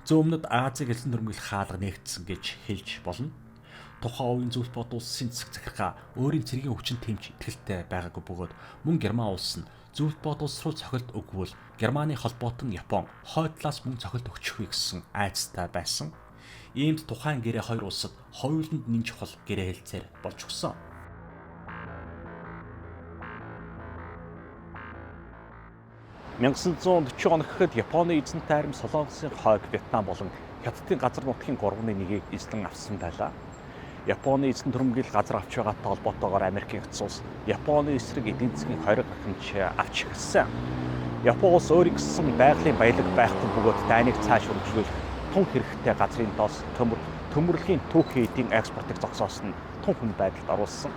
Зүүн өмнөд Азийг эзлэн түрэмгийлэх хаалга нэгдсэн гэж хэлж болно. Тухайн үеийн зүйлт бодулсын засаг захиргаа өөрийн цэргийн хүчин тэмч итгэлтэй байгаагүй бөгөөд мөн Герман улс нь зүйлт бодулс руу цохилт өгвөл Германы холбоотон Япон хойд талаас мөн цохилт өгчихвээ гэсэн айцтай байсан. Иймд тухайн гэрээ хоёр улсад хоёуланд нэн чухал гэрээ хэлцээр болж өгсөн. (1940 он гэхэд Японы эзэнтэй харим Солонгосын хойг Вьетнам болон Хятадын газар нутгийн 3-1-ийг эзлэн авсан байлаа. Японы эзэн түрэмгийл газар авч байгаатай холбоотойгоор Америкийн эцэг улс Японы эсрэг эдийн засгийн хориг хэмжээ авч ирсэн. Япон улс өөрийн гэсэн байгалийн баялаг байхгүй бөгөөд дайныг цааш хөгжүүлэх тун хэрэгтэй газрын доос төмөрлөгийн түүхий эдийн экспортыг зогсоосон нь тун хүн байдалд оруулсан.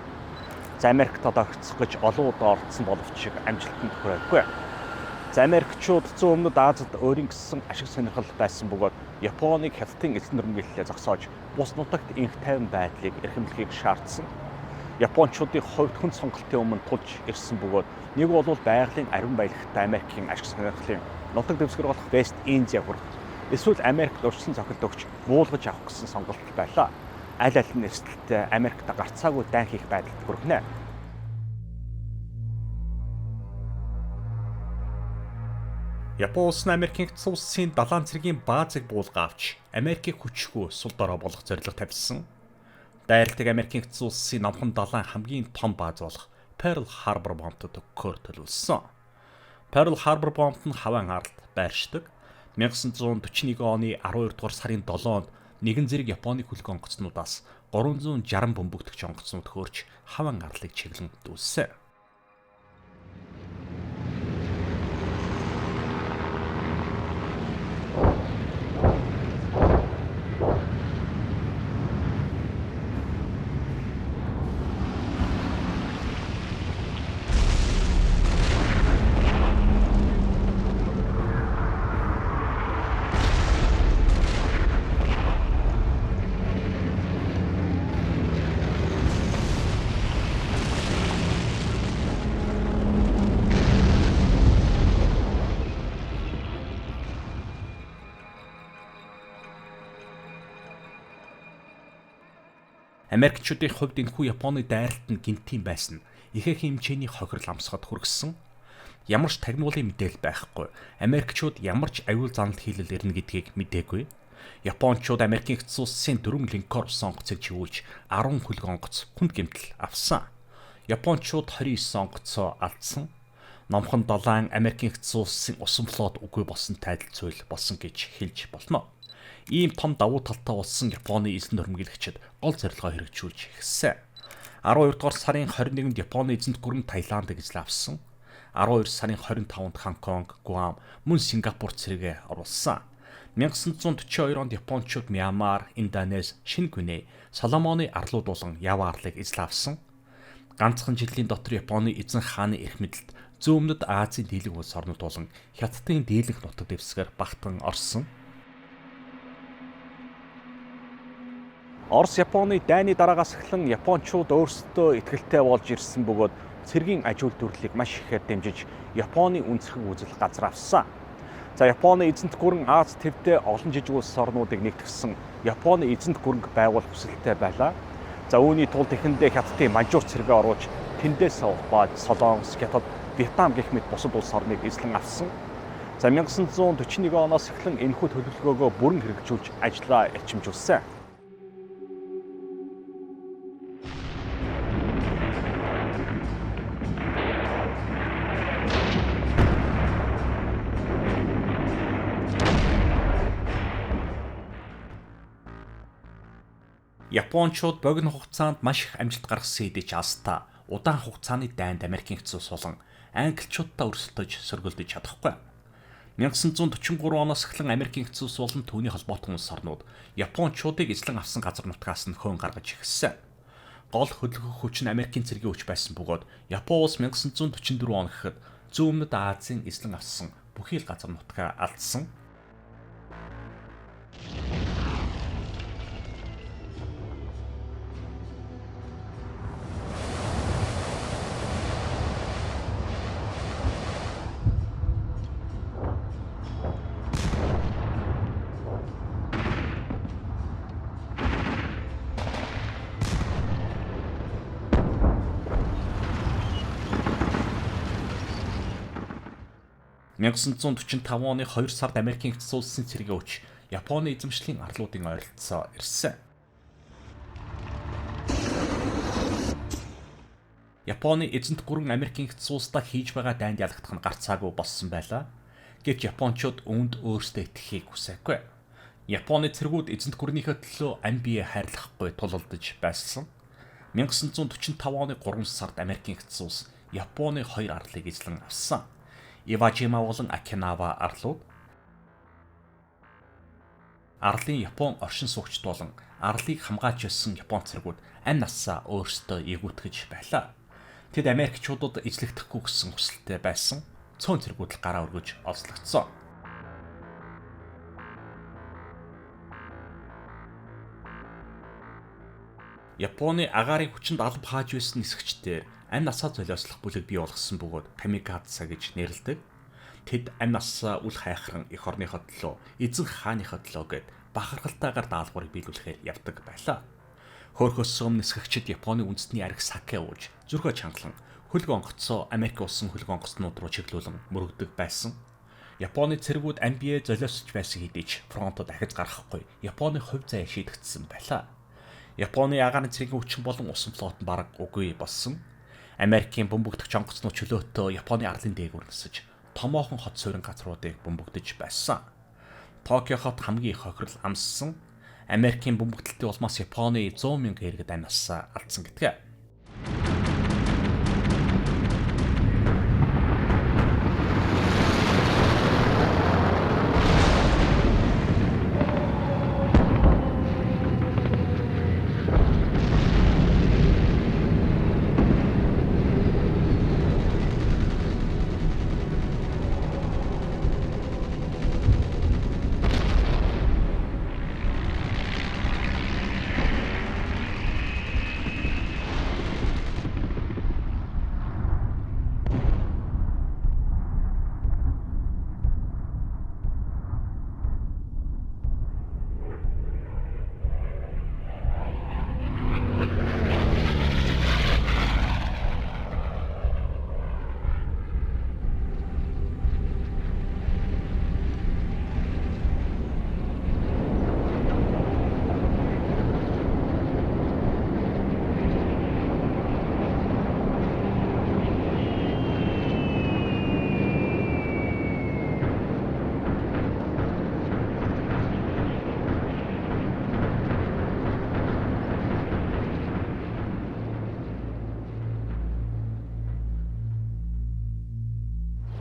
За Америкт одоо хэцэх гэж олон удаа орцсон боловч амжилтанд хүрээгүй. За Америкчууд зүүн өмнөд Азид өөрийн гэсэн ашиг сонирхол байсан бөгөөд Японыг Хятадын эзлэн түрэмгийллээ зогсоож бус нутагт инх тайван байдлыг эрхэмлэхийг шаардсан. Япончуудын хувьд хүн сонголтын өмнө тулж ирсэн бөгөөд нэг бол байгалийн ариун баялагтай Америкийн ашиг сонирхлын нутаг дэвсгэр болох Вест Индиа хүрэх эсвэл Америкт урьдчилан цохилт өгч буулгаж авах гэсэн сонголт байлаа. Аль аль нь эрсдэлтэй Америкт гарцаагүй дайн хийх байдалд хүргэнэ. Япон улс нь Америкийн эцэг улсын далайн цэргийн баазыг буулга авч Америкийг хүчгүй сул дорой болгох зорилго тавьсан. Дайралтыг Америкийн эцэг улсын номхон далайн хамгийн том бааз болох Pearl Harbor бомбд төгөхөөр төлөвлөсөн. Pearl Harbor бомбд нь хаваан аралд байршдаг. 1941 оны 12 дугаар сарын 7-нд нэгэн зэрэг Японы хүлэг онгоцнуудаас 360 бөмбөгдөгч онгоцнууд хөөрч хаваан арлыг чиглэн дүүссэн. Америкчуудын хувьд энэхүү Японы дайралт нь гинтийн байсан ихээхэн хэмжээний хохирол амсгад хүргэсэн. Ямар ч тагнуулын мэдээлэл байхгүй. Америкчууд ямар ч аюул занал хийлэл ирнэ гэдгийг мэдээгүй. Япончууд Америкийн эцэг улсын 4 линкор усан онгоцыг живүүлж 10 хүлэг онгоц хүнд гэмтэл авсан. Япончууд 29 онгоцоо алдсан. Номхон далайн Америкийн нэгдсэн улсын усан флот үгүй болсон тайлал зүйл болсон гэж хэлж болно. Ийм том давуу талтай болсон Японы эзэн хөрмгөлөгчд гол зорилгоо хэрэгжүүлж эхэлсэн. 12 дугаар сарын 21-нд Японы эзэнт гүрэн Таиландыг эзлэн авсан. 12 сарын 25-нд Хонконг, Гуам, мөн Сингапур цэрэгээ оруулсан. 1942 онд Япончууд Мьянмар, Индонез, Шинэ Гүнэ, Соломоны арлууд болон Ява арлыг эзлэн авсан. Ганцхан жилийн дотор Японы эзэн хааны эрх мэдэлд зүүн өмнөд Азийн дийлэнх улс орнууд болон Хятадын дийлэнх нутаг дэвсгэр багтан орсон. Орос Японы дайны дараагаас эхлэн Япончууд өөрсдөө итгэлтэй болж ирсэн бөгөөд цэргийн аж үйлдвэрлэлийг маш ихээр дэмжиж Японы үндэслэх үзэл газар авсан. За Японы эзэнт гүрэн Аз төвдөө олон жижиг улс орнуудыг нэгтгэсэн Японы эзэнт гүрэнг байгуулах хүсэлтэй байлаа. За үүний тулд эхэндээ Хятадын Манжуур цэргээ оруулж тэндээс Бааж, Солонгос, Хятад, Вьетнам гэх мэт бусад улс орныг эзлэн авсан. За 1941 оноос эхлэн энэхүү төлөвлөгөөгөө бүрэн хэрэгжүүлж ажлаа эрчимжүүлсэн. Япончууд богино хугацаанд маш их амжилт гаргасан хэдий ч Азтай удаан хугацааны дайнд Америкийн нэгдсэн улс болон англичуудтай өрсөлдөж сөргөлдөж чадахгүй. 1943 оноос эхлэн Америкийн нэгдсэн улс болон түүний холбоотой улс орнууд Япончуудыг эзлэн авсан газар нутгаас нь хөөн гаргаж эхэлсэн. Гол хөдөлгөх хүч нь Америкийн цэргийн хүч байсан бөгөөд Япон улс 1944 он гэхэд зүүн өмнөд Азийн эзлэн авсан бүхий л газар нутгаа алдсан. (1945 оны 2 сард Америкийн нэгдсэн улсын цэргийн хүч Японы эзэмшлийн арлуудын ойролцоо ирсэн. Японы эзэнт гүрэн Америкийн нэгдсэн улстай хийж байгаа дайнд ялагдах нь гарцаагүй болсон байлаа. Гэвч Япончууд үүнд өөрсдөө итгэхийг хүсээгүй. Японы цэргүүд эзэнт гүрнийхээ төлөө ам бие хайрлахгүй тулалдаж байсан. 1945 оны 3 сард Америкийн нэгдсэн улс Японы 2 арлыг эзлэн авсан. Иважима болон Окинава арлууд арлын Япон оршин суугчд болон арлыг хамгаалж байсан Япон цэргүүд амь насаа өөрсдөө ээгүүтгэж байлаа. Тэд Америкчуудад эзлэгдэхгүй гэсэн хүсэлтэй байсан. Цөөн цэргүүд л гараа өргөж олзлогдсон. Японы агаарын хүчинд алба хааж байсан нисгчдээр амь насаа золиослох бүлэг бий болгосон бөгөөд камикадзе гэж нэрлэдэг. Тэд амь насаа үл хайхран эх орныхоо төлөө, эзэн хааныхоо төлөө гэд бахархалтайгаар даалгаврыг биелүүлэхээр явдаг байлаа. Хөөхөөс өмнө нисгэгчид Японы үндэсний арх саке ууж, зүрхөө чангалан, хөлг онгоцоо Америк улсын хөлг онгоцнууд руу чиглүүлэн мөрөгдөг байсан. Японы цэргүүд ам бие золиосч байсан хэдий ч фронтод дахиж гарахгүй Японы хувь заяа шийдэгдсэн байлаа. Японы агаарын цэргийн хүчин болон усан флот нь бараг үгүй болсон. Америкийн бөмбөгдөгч онгоцнууд чөлөөтөө Японы арлын дээгүүр нисэж томоохон хот суурин газруудыг бөмбөгдөж байсан. Токио хот хамгийн их хохирол амссан. Америкийн бөмбөгдөлтийн улмаас Японы 100,000 иргэд амь насаа алдсан гэдэг.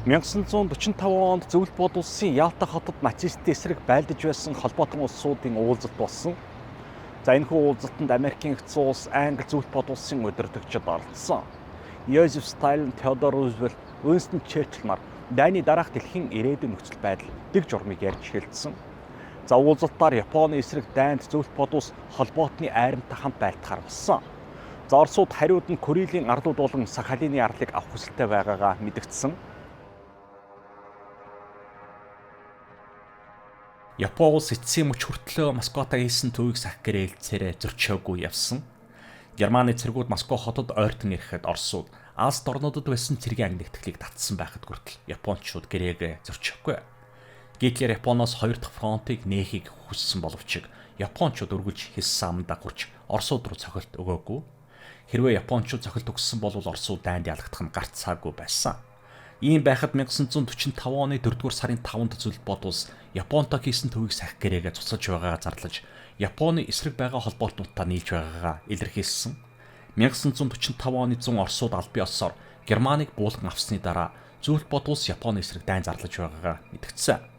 1945 онд Зөвлөлт бод улсын Ялта хотод нацистийн эсрэг байлдаж байсан холбоотон улсуудын уулзалт болсон. За энэхүү уулзалтанд Америкийн нэгдсэн улс, Англи, Зөвлөлт бод улсын удирдагчид оролцсон. Йозеф Сталин, Теодор Рузвельт, Уинстон Черчилль нар дайны дараах дэлхийн ирээдүйн нөхцөл байдал дэг журмыг ярьж хэлсэн. За уулзалтаар Японы эсрэг дайнд Зөвлөлт бод улс холбоотны айрамтай хамт байлтахаар болсон. За Оросууд хариуд нь Курилийн арлууд болон Сахалины арлыг авах хүсэлтэй байгаагаа мэдгдсэн. Япон улс эцсийн мөч хүртлөө Москватай хийсэн төвийг сахих гэрээлцээрээ зөрчөөгүй явсан. Германы цэргүүд Москва хотод ойртон ирэхэд Оросууд Азад орнуудад байсан цэргийн анги нэгтгэлийг татсан байхад хүртэл японочууд гэрээгээ зөрчихгүй. Гитлер Японоос 2 дахь фронтыг нээхийг хүссэн боловч японочууд өргөж хэлсэн амдаа гурч Оросууд руу цохилт өгөөгүй. Хэрвээ японочууд цохилт өгсөн бол Оросууд дайнд ялагдах нь гарц цаагүй байсан. Ийм байхад 1945 оны 4-р сарын 5-нд Зөвлөлт бод улс Японтой хийсэн төвийг сахих гэрээгээ цуцалж байгаагаа зарлаж Японы эсрэг байгаа холбоотнуудаа нийлж байгаагаа илэрхийлсэн. 1945 оны 100 Оросууд албан ёсоор Германыг буулган авсны дараа Зөвлөлт бод улс Японы эсрэг дайн зарлаж байгаагаа мэдгдсэн.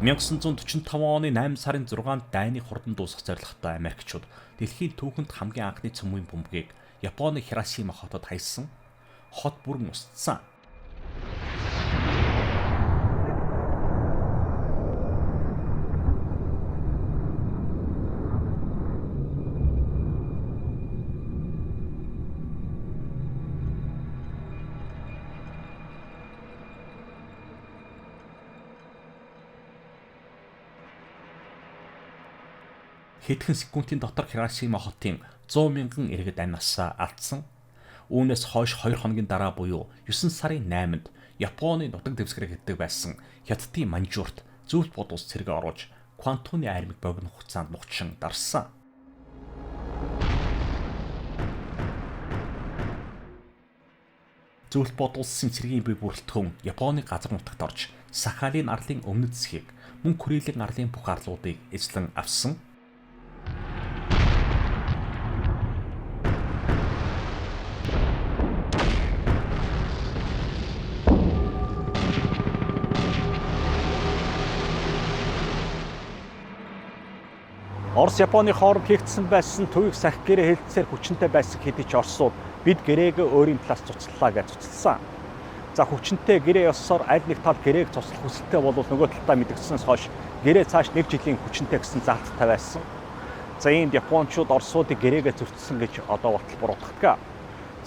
(1945 оны 8 сарын 6-нд дайны хурдан дуусгах зорилготой Америкчууд дэлхийн түүхэнд хамгийн анхны цөмийн бөмбөгийг Японы Хиросима хотод хаясан. Хот бүрэн устсан. Хэдхэн секундын дотор Хиросима хотын 100 мянган иргэд амнасаа алдсан. Үүнээс хойш 2 хоногийн дараа буюу 9 сарын 8-нд Японы нутаг дэвсгэрийг хэддэг байсан Хятадын Манжуурт Зөвлөлт бод улс цэрэг оруулж Квантуны айрмыг богино хугацаанд нухчин дарсан. Зөвлөлт бод улсын цэргийн бие бүрэлдэхүүн Японы газар нутагт орж Сахалин арлын өмнөд засгийг мөн Курилийн арлын бүх арлуудыг эзлэн авсан. Орос Японы хооронд хийгдсэн байсан төвийг сахих гэрээ хэлэлцээр хүчинтэй байсан хэдий ч Оросууд бид гэрээгээ өөрийн талаас цуцлалаа гэж цуцлсан. За хүчинтэй гэрээ ёссоор аль нэг тал гэрээг цуцлах хүсэлтэй бол нөгөө талдаа мэдгдсэнээс хойш гэрээ цааш 1 жилийн хүчинтэй гэсэн залттай байсан. За иймд Япончууд Оросуудыг гэрээгээ зөрчсөн гэж одоо батал буруутгадаг.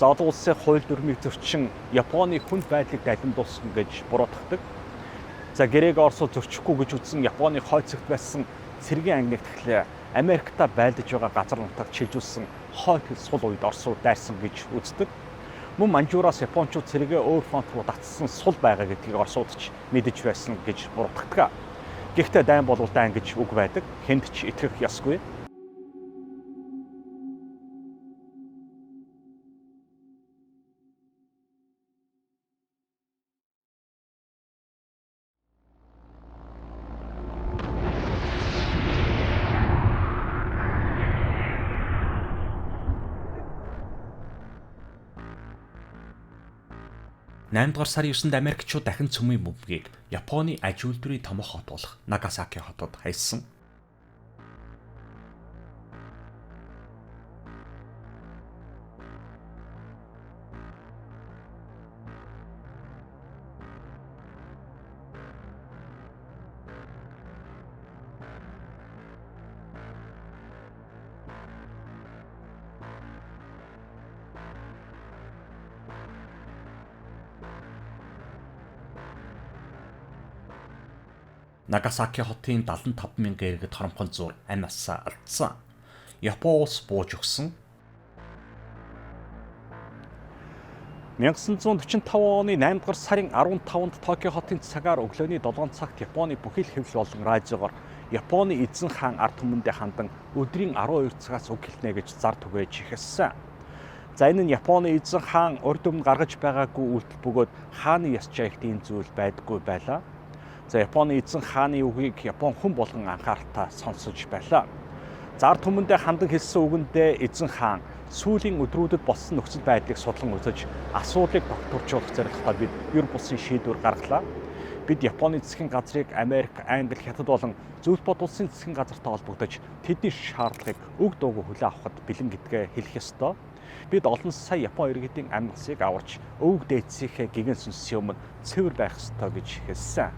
За олон улсын хууль дүрмийг зөрчин Японы хүнд байдлыг далимдуулсан гэж буруутгадаг. За гэрээгээ Оросууд зөрчихгүй гэж үзсэн Японы хойцогт байсан цэргийн анги нэгтгэл Америкта байлдаж байгаа газар нутагт шилжүүлсэн хойд хэл сул үед Оросууд дайсан гэж үздэг. Мөн Манжуураас Япончууд цэрэгээ өөр фронт руу татсан сул байгаа гэдгийг Оросууд ч мэдэж байсан гэж буруутгадаг. Гэхдээ дайн бол дайн гэж үг байдаг. Хэнд ч итгэх ёсгүй. Дугаар сарын 9-нд Америкчууд дахин цөмийн бөмбөгийг Японы аж үйлдвэрийн томоохон хот болох Нагасаки хотод хаясан. Нагасаки хотын 75 мянган иргэд хоромхон зуур амнасаа алдсан. Япон улс бууж өгсөн. 1945 оны 8 дугаар сарын 15-нд Токио хотын цагаар өглөөний 7 цагт Японы бүхэл хэвлэл болон радиогоор Японы эзэн хаан ард түмэндээ хандан өдрийн 12 цагаас үг хэлнэ гэж зар түгээж ихэлсэн. За энэ нь Японы эзэн хаан урд өмнө гаргаж байгаагүй үйлдэл бөгөөд хааны ёс жаягт ийм зүйл байдаггүй байлаа. За Японы эзэн хааны үгийг Япон хүн болгон анхааралтай сонсож байлаа. За ард түмэндээ хандан хэлсэн үгэндээ эзэн хаан сүүлийн өдрүүдэд болсон нөхцөл байдлыг судлан үзэж асуудлыг тогтворжуулах зорилготой бид ер бусын шийдвэр гаргалаа. Бид Японы засгийн газрыг Америк, Англи, Хятад болон Зөвлөлт бод улсын засгийн газартай холбогдож тэдний шаардлагыг өг дуугүй хүлээн авахд бэлэн гэдгээ хэлэх ёстой. Бид олон сая Япон иргэдийн амьсгалыг аварч өвөг дээдсийнхээ гигэн сүнсийн өмнө цэвэр байх ёстой гэж хэлсэн.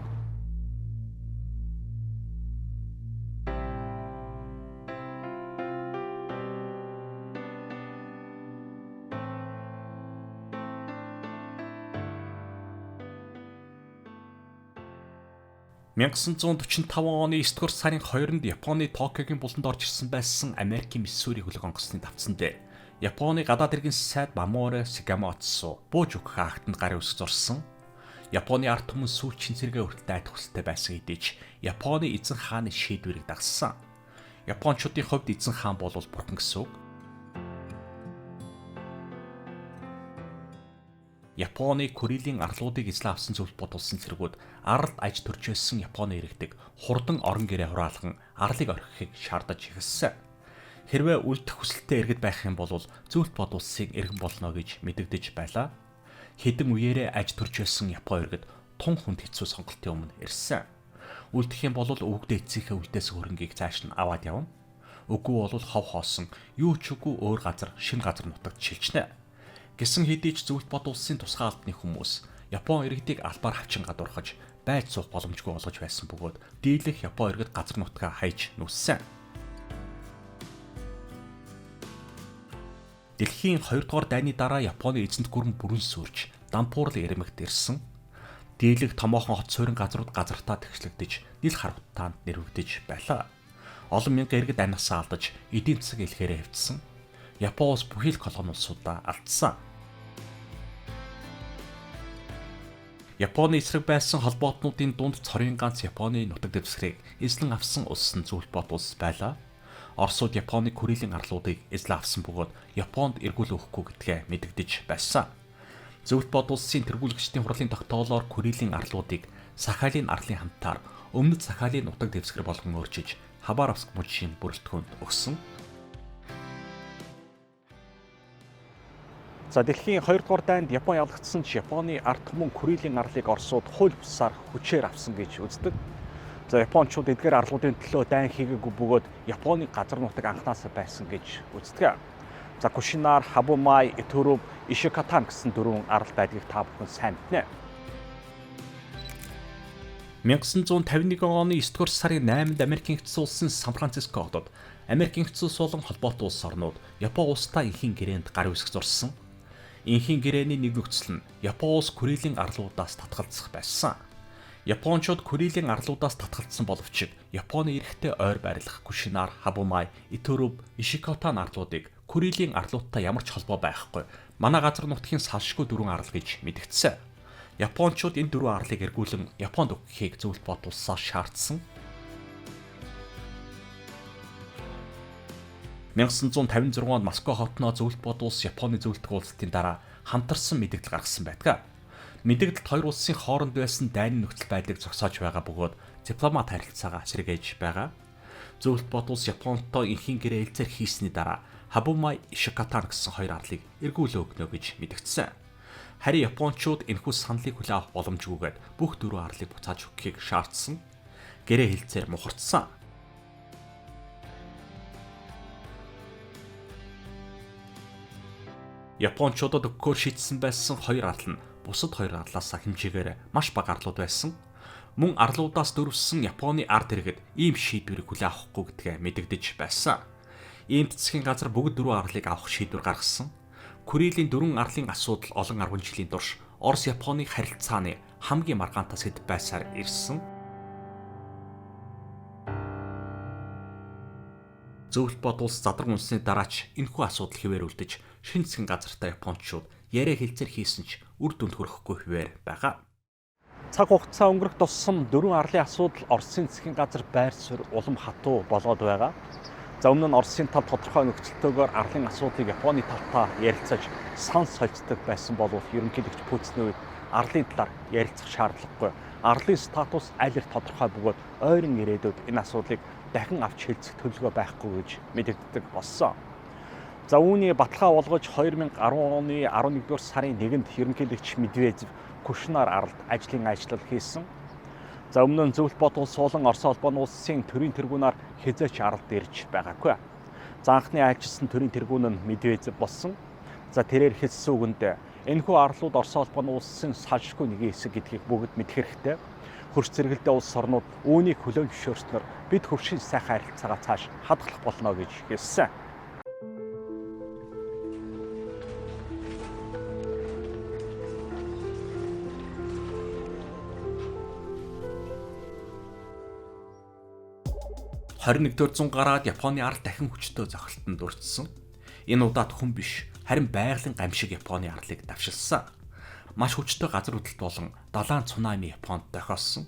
оны 9 дугаар сарын 2-нд Японы Токиогийн буланд орж ирсэн байсан Америкийн Миссури хөлөг онгоцны давтсан дээр Японы гадаад иргэн сайд Маморе Сигамоцу бууж өгөх актанд гар үсэг зурсан. Японы ард түмэн сүүлчийн зэрэгэ өртөлтэй айдах хүсэлтэй байсан хэдий ч Японы эзэн хааны шийдвэрийг дагсан. Япончуудын хувьд эзэн хаан бол бурхан гэсэн үг. Японы Курилийн арлуудыг эзлэн авсан Зөвлөлт бод улсын цэргүүд аралд аж төрж байсан Японы иргэдэг хурдан орон гэрээ хураалган арлыг орхихыг шаардаж эхэлсэн. Хэрвээ үлдэх хүсэлтэй иргэд байх юм бол Зөвлөлт бод улсыг иргэн болно гэж мэдэгдэж байлаа. Хэдэн үеэрээ аж төрж байсан Япон иргэд тун хүнд хэцүү сонголтын өмнө ирсэн. Үлдэх юм бол өвөг дээдсийнхээ үлдээс хөрөнгийг цааш нь аваад явна. Үгүй бол хов хоосон юу ч үгүй өөр газар, шинэ газар нутагт шилжнэ. Гэсэн хэдий ч Зөвлөлт бод улсын тусгай албаны хүмүүс Япон иргэдийг албаар хавчин гадуурхаж байж суух боломжгүй болгож байсан бөгөөд дийлэх Япон иргэд газар нутгаа хайж нүссэн. Дэлхийн 2 дугаар дайны дараа Японы эзэнт гүрэн бүрэн сүрж дампуурл эрмэгт ирсэн. Дийлэх томоохон хот суурин газрууд газартаа тэгшлэгдэж нил харвтаанд нэрвэгдэж байлаа. Олон мянган иргэд амнасаа алдаж эдийн засаг илгээрээ хэвтсэн. Япон улс бүхий л колони улсуудаа алдсан. Японы эсрэг байсан холбоотнуудын дунд цорын ганц Японы нутаг дэвсгэрийг эзлэн авсан улс нь Зөвлөлт бод улс байлаа. Оросууд Японы Курилийн арлуудыг эзлэн авсан бөгөөд Японд эргүүл өгөхгүй гэдгээ мэдэгдэж байсан. Зөвлөлт бод улсын тэргүүлэгчдийн хурлын тогтоолоор Курилийн арлуудыг Сахалин арлын хамтаар өмнөд Сахалин нутаг дэвсгэр болгон өөрчиж Хабаровск мужийн бүрэлдэхүүнд өгсөн. За дэлхийн 2 дугаар дайнд Япон ялагдсан ч Японы ард түмэн Курилийн арлыг Оросууд хууль бусаар хүчээр авсан гэж үздэг. За Япончууд эдгээр арлуудын төлөө дайн хийгээгүй бөгөөд Японы газар нутаг анхнаасаа байсан гэж үздэг. За Кушинар, Хабумай, Итүрү, Ишикатан гэсэн 4 арал байдгийг та бүхэн сайн мэднэ. 1951 оны 9 дугаар сарын 8-нд Америкийн нэгдсэн улсын Сан Франциско хотод Америкийн нэгдсэн улс болон холбоотой улс орнууд Япон улстай инхийн гэрээнд гар үсэг зурсан. Инхийн гэрээний нэг нөхцөл нь Япон улс Курилийн арлуудаас татгалзах байсан. Япончууд Курилийн арлуудаас татгалзсан боловч Японы эрэхтэй ойр байрлах Кушинар, Хабумай, Итүрү, Ишикатан арлуудыг Курилийн арлуудтай ямар ч холбоо байхгүй. Манай газар нутгийн салшгүй 4 арал гэж мэдэгдсэн. Япончууд энэ 4 арлыг эргүүлэн Японд өгөхийг Зөвлөлт бод улсаас шаардсан. 1956 онд Москва хотноо Зөвлөлт бод улс Японы зөвлөлтгөө улсуудын дараа хамтарсан мэдээлэл гаргасан байдаг. Мэдээлэлд хоёр улсын хооронд байсан дайны нөхцөл байдлыг зогсоож байгаа бөгөөд дипломат харилцаагаа сэргээж байгаа. Зөвлөлт бод улс Японтой инхийн гэрээ хэлцээр хийсний дараа Хабумай, Ишикатан гэсэн хоёр арлыг эргүүлээ өгнө гэж мэдэгдсэн. Харин Япончууд энэхүү саналыг хүлээн авах боломжгүйгээд бүх 4 арлыг буцааж өгөхийг шаардсан. Гэрээ хэлцээр мухардсан. Япончуудад өгөхөөр шийдсэн байсан 2 арал нь бусад 2 арлаас хэмжээгээр маш бага арлууд байсан. Мөн арлуудаас дөрвсөн Японы ард иргэд ийм шийдвэрийг хүлээн авахгүй гэдгээ мэдэгдэж байсан. Иймд засгийн газар бүгд 4 арлыг авах шийдвэр гаргасан. Курилийн 4 арлын асуудал олон 10 жилийн турш Орос-Японы харилцааны хамгийн маргаантай сэдэв байсаар ирсэн. Зөвлөлт бод улс задраг үнсний дараач энэхүү асуудал хэвээр үлдэж шинэ засгийн газартай Япончууд яриа хэлцээр хийсэн ч үр дүнд хүрэхгүй хэвээр байгаа. Цаг хугацаа өнгөрөх тусам 4 арлын асуудал Оросын засгийн газар байр суурь улам хатуу болоод байгаа. За өмнө нь Оросын тал тодорхой нөхцөлтөөр арлын асуудлыг Японы талтай ярилцаж сан сольцдог байсан боловч ерөнхийлөгч Путиний үед арлын талаар ярилцах шаардлагагүй. Арлын статус аль их тодорхой бөгөөд ойрын ирээдүйд энэ асуудлыг дахин авч хэлцэх төлөвлөгөө байхгүй гэж мэдэгддэг болсон. За үүний баталгаа болгож 2010 оны 11-р сарын 1-нд ерөнхийлөгч Медведев Кушнар аралд ажлын ажил хийсэн. За өмнө нь зөвлөлт бодвол суулан Орос улбаны улсын төрийн тэргүүнээр хязгаарч аралд ирж байгаагүй. За анхны айлчилсан төрийн тэргүүн нь Медведев болсон. За тэрээр хэлсэн үгэнд энэхүү арлууд Орос улбаны улсын салшгүй нэгэн хэсэг гэдгийг бүгд мэдэх хэрэгтэй. Хөрш зэрэгэлдээ улс орнууд үүнийг хүлээн зөвшөөрснөөр бид хөршийн сайхан харилцаагаа цааш хадгалах болно гэж хэлсэн. «21-р зуун гараад Японы арал дахин хүчтэй зохилтонд өртсөн. Энэ удаад хүн биш, харин байгалийн гамшиг Японы арлыг давшилсан. Маш хүчтэй газар хөдлөлт болон далайн цунами Японд тохиолсон.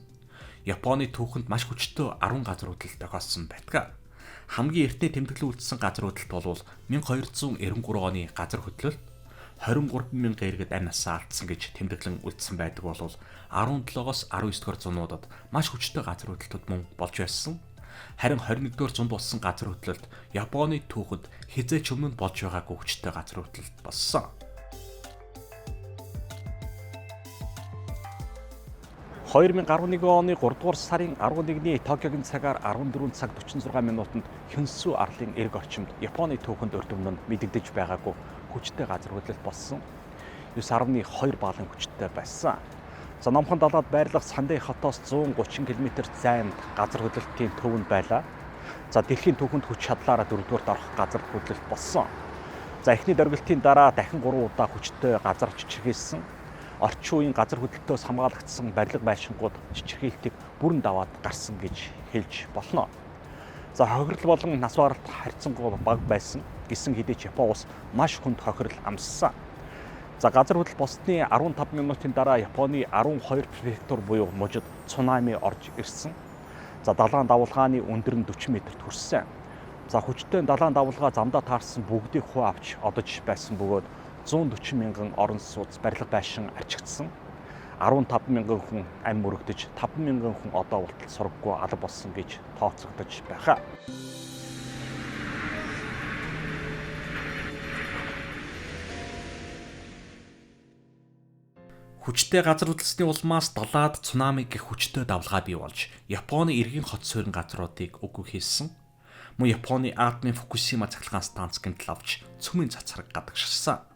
Японы түүхэнд маш хүчтэй 10 газар хөдлөлт тохиолсон байдаг. Хамгийн эртний тэмдэглэл үлдсэн газар хөдлөлт бол 1293 оны газар хөдлөлт 23,000 иргэд амь насаа алдсан гэж тэмдэглэн үлдсэн байдаг бол 17-оос 19-р зуунуудад маш хүчтэй газар хөдлөлтүүд мөн болж байсан. Харин 21-р зуунд болсон газар хөдлөлт Японы түүхэнд хизээч өмнө болж байгаагүй хүчтэй газар хөдлөлт болсон. 2011 оны 3-р сарын 11-ний Токиогийн цагаар 14 цаг 46 минутанд Хёнсү арлын эрг орчимд Японы түүхэнд урд өмнө мэдэгдэж байгаагүй хүчтэй газар хөдлөлт болсон. 9.2 балын хүчтэй байсан. За Номхон далайд байрлах Сандэй хотоос 130 км зайд газар хөдлөлтийн төвөнд байлаа. За дэлхийн түүхэнд хүч чадлаараа 4-р орох газар хөдлөлт болсон. За эхний дөргөлтийн дараа дахин 3 удаа хүчтэй газар чичирхийлсэн. Орчин үеийн газар хөдлөлтөөс хамгаалагдсан барилга байшингууд чичирхийлтийг бүрэн даваад гарсан гэж хэлж болно. За хохирол болон нас баралт харьцангуй бага байсан. Гэсэн хэдий ч Япон улс маш хүнд хохирол амссан. За газар хөдлөлт болсны 15 минутын дараа Японы 12 префектур буюу мужид цунами орж ирсэн. За далайн давулгааны өндөр нь 40 метрт хүрсэн. За хүчтэй далайн давулгаа замдаа таарсан бүгдийг хуу авч одож байсан бөгөөд 140 мянган орон сууц барилга байшин арчигдсан. 15 мянган хүн амь мөрөгдөж 5 мянган хүн одоо уртл сургаггүй алга болсон гэж тооцогдож байгаа. Хүчтэй газар хөдлөлтний улмаас далаад цунами гэх хүчтэй давлгаа бий болж Японы эргийн хот суурин газруудыг үгүй хийсэн. Мөн Японы атомын Фукусима цахилгаан станц гэнтэл авч цөмийн цацраг гадагшилсан.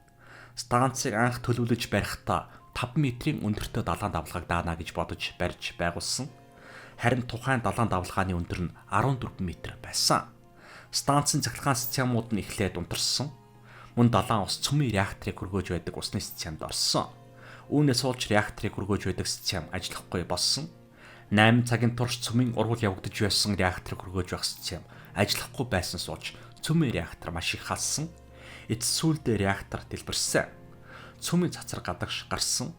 Станцыг анх төлөвлөж барихдаа 5 метрийн өндөртэй далайн давлгааг даана гэж бодож барьж байгуулсан. Харин тухайн далайн давлгааны өндөр нь 14 метр байсан. Станцын цахилгаан системууд нь эхлээд унтарсан. Мөн далайн ус цөмийн реакторыг хөргөөж байдаг усны системд орсон. Үүнээс болж реакторыг хөргөөж байдаг систем ажиллахгүй болсон. 8 цагийн турш цөмийн ургуул явагдаж байсан реакторыг хөргөөж байх систем ажиллахгүй байсан сууч цөмийн реактор маш их халсан. Эцсүүлдээ реактор дэлбэрсэн. Цөмийн цацраг гадагш гарсан.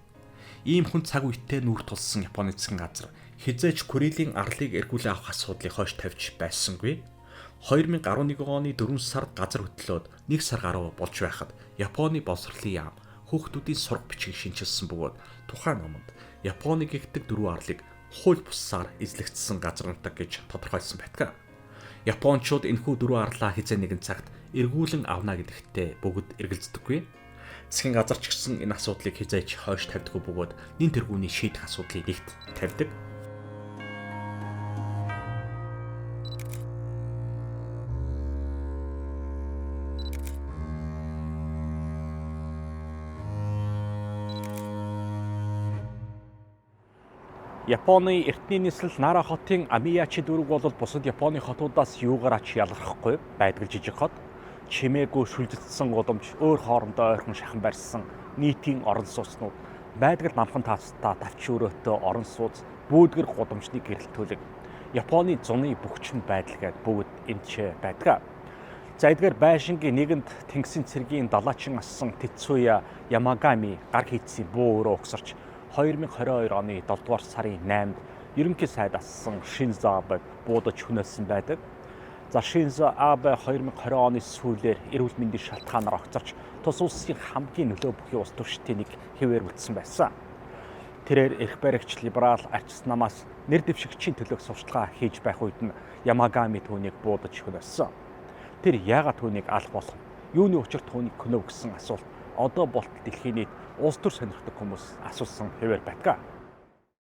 Ийм хүн цаг үетэй нүүр тулсан Японы засгийн газар хизээч Курилын арлыг эргүүлээ авах асуудлыг хойш тавьж байсангүй. 2011 оны 4 сард газар хөдлөөд 1 сар гаруй болж байхад Японы боловсролын яам хүүхдүүдийн сурах бичгийг шинжилсэн бөгөөд тухайн номонд Японы гэгдэг 4 арлыг хууль бусаар эзлэгдсэн газар нутаг гэж тодорхойлсон байдаг. Япончууд энэхүү 4 арлаа хизээ нэгэн цагт эргүүлэн авна гэдэгтээ бүгд эргэлздэггүй. Засгийн газар ч гэсэн энэ асуудлыг хизээч хойш тавьдаггүй бөгөөд нэн тэргүүний шийдэх асуудлыг нэгт тавьдаг. Японы эртний нийслэл Нара хотын Амиячи дүүрэг бол бусад Японы хотуудаас юугаарч ялгархгүй байдаг жижиг хот. Чимээгүй шүлжигдсэн гудамж, өөр хоорондоо ойрхон шахан барьсан нийтийн орон сууцнууд, байдаг намхан таацтай тавч өрөөтэй орон сууц, бүүдгэр гудамжны гэрэлтүүлэг, Японы зуны бөхчн байдал гээд бүгд эндчээ байдаг. За эдгээр байшингийн нэгэнд Тэнгисийн цэргийн далаачин ассан Тэцуя Ямагами гар хийцийн буу өрөө өгсөрч 2022 оны 7 дугаар сарын 8-нд ерөнхий сайд ассан Шинзо Абе буудаж хүнээсэн байдаг. За Шинзо Абе 2020 оны сүүлээр эрүүл мэндийн шалтгаанаар огцорч тус улсын хамгийн нөлөө бүхий улс төрчдийн нэг хэвээр үлдсэн байсан. Тэрээр эрх баригч либерал арчс намаас нэр дэвшигчийн төлөөх сурталчилгаа хийж байх үед нь Ямагами түүнийг буудаж хөнөөсөн. Тэр яагаад түүнийг алах болох? Юуны учир түүнийг хөнөв гэсэн асуулт одоо болтол дэлхийн нийт улс төр сонирхдаг хүмүүс асуусан хэвээр байдаг.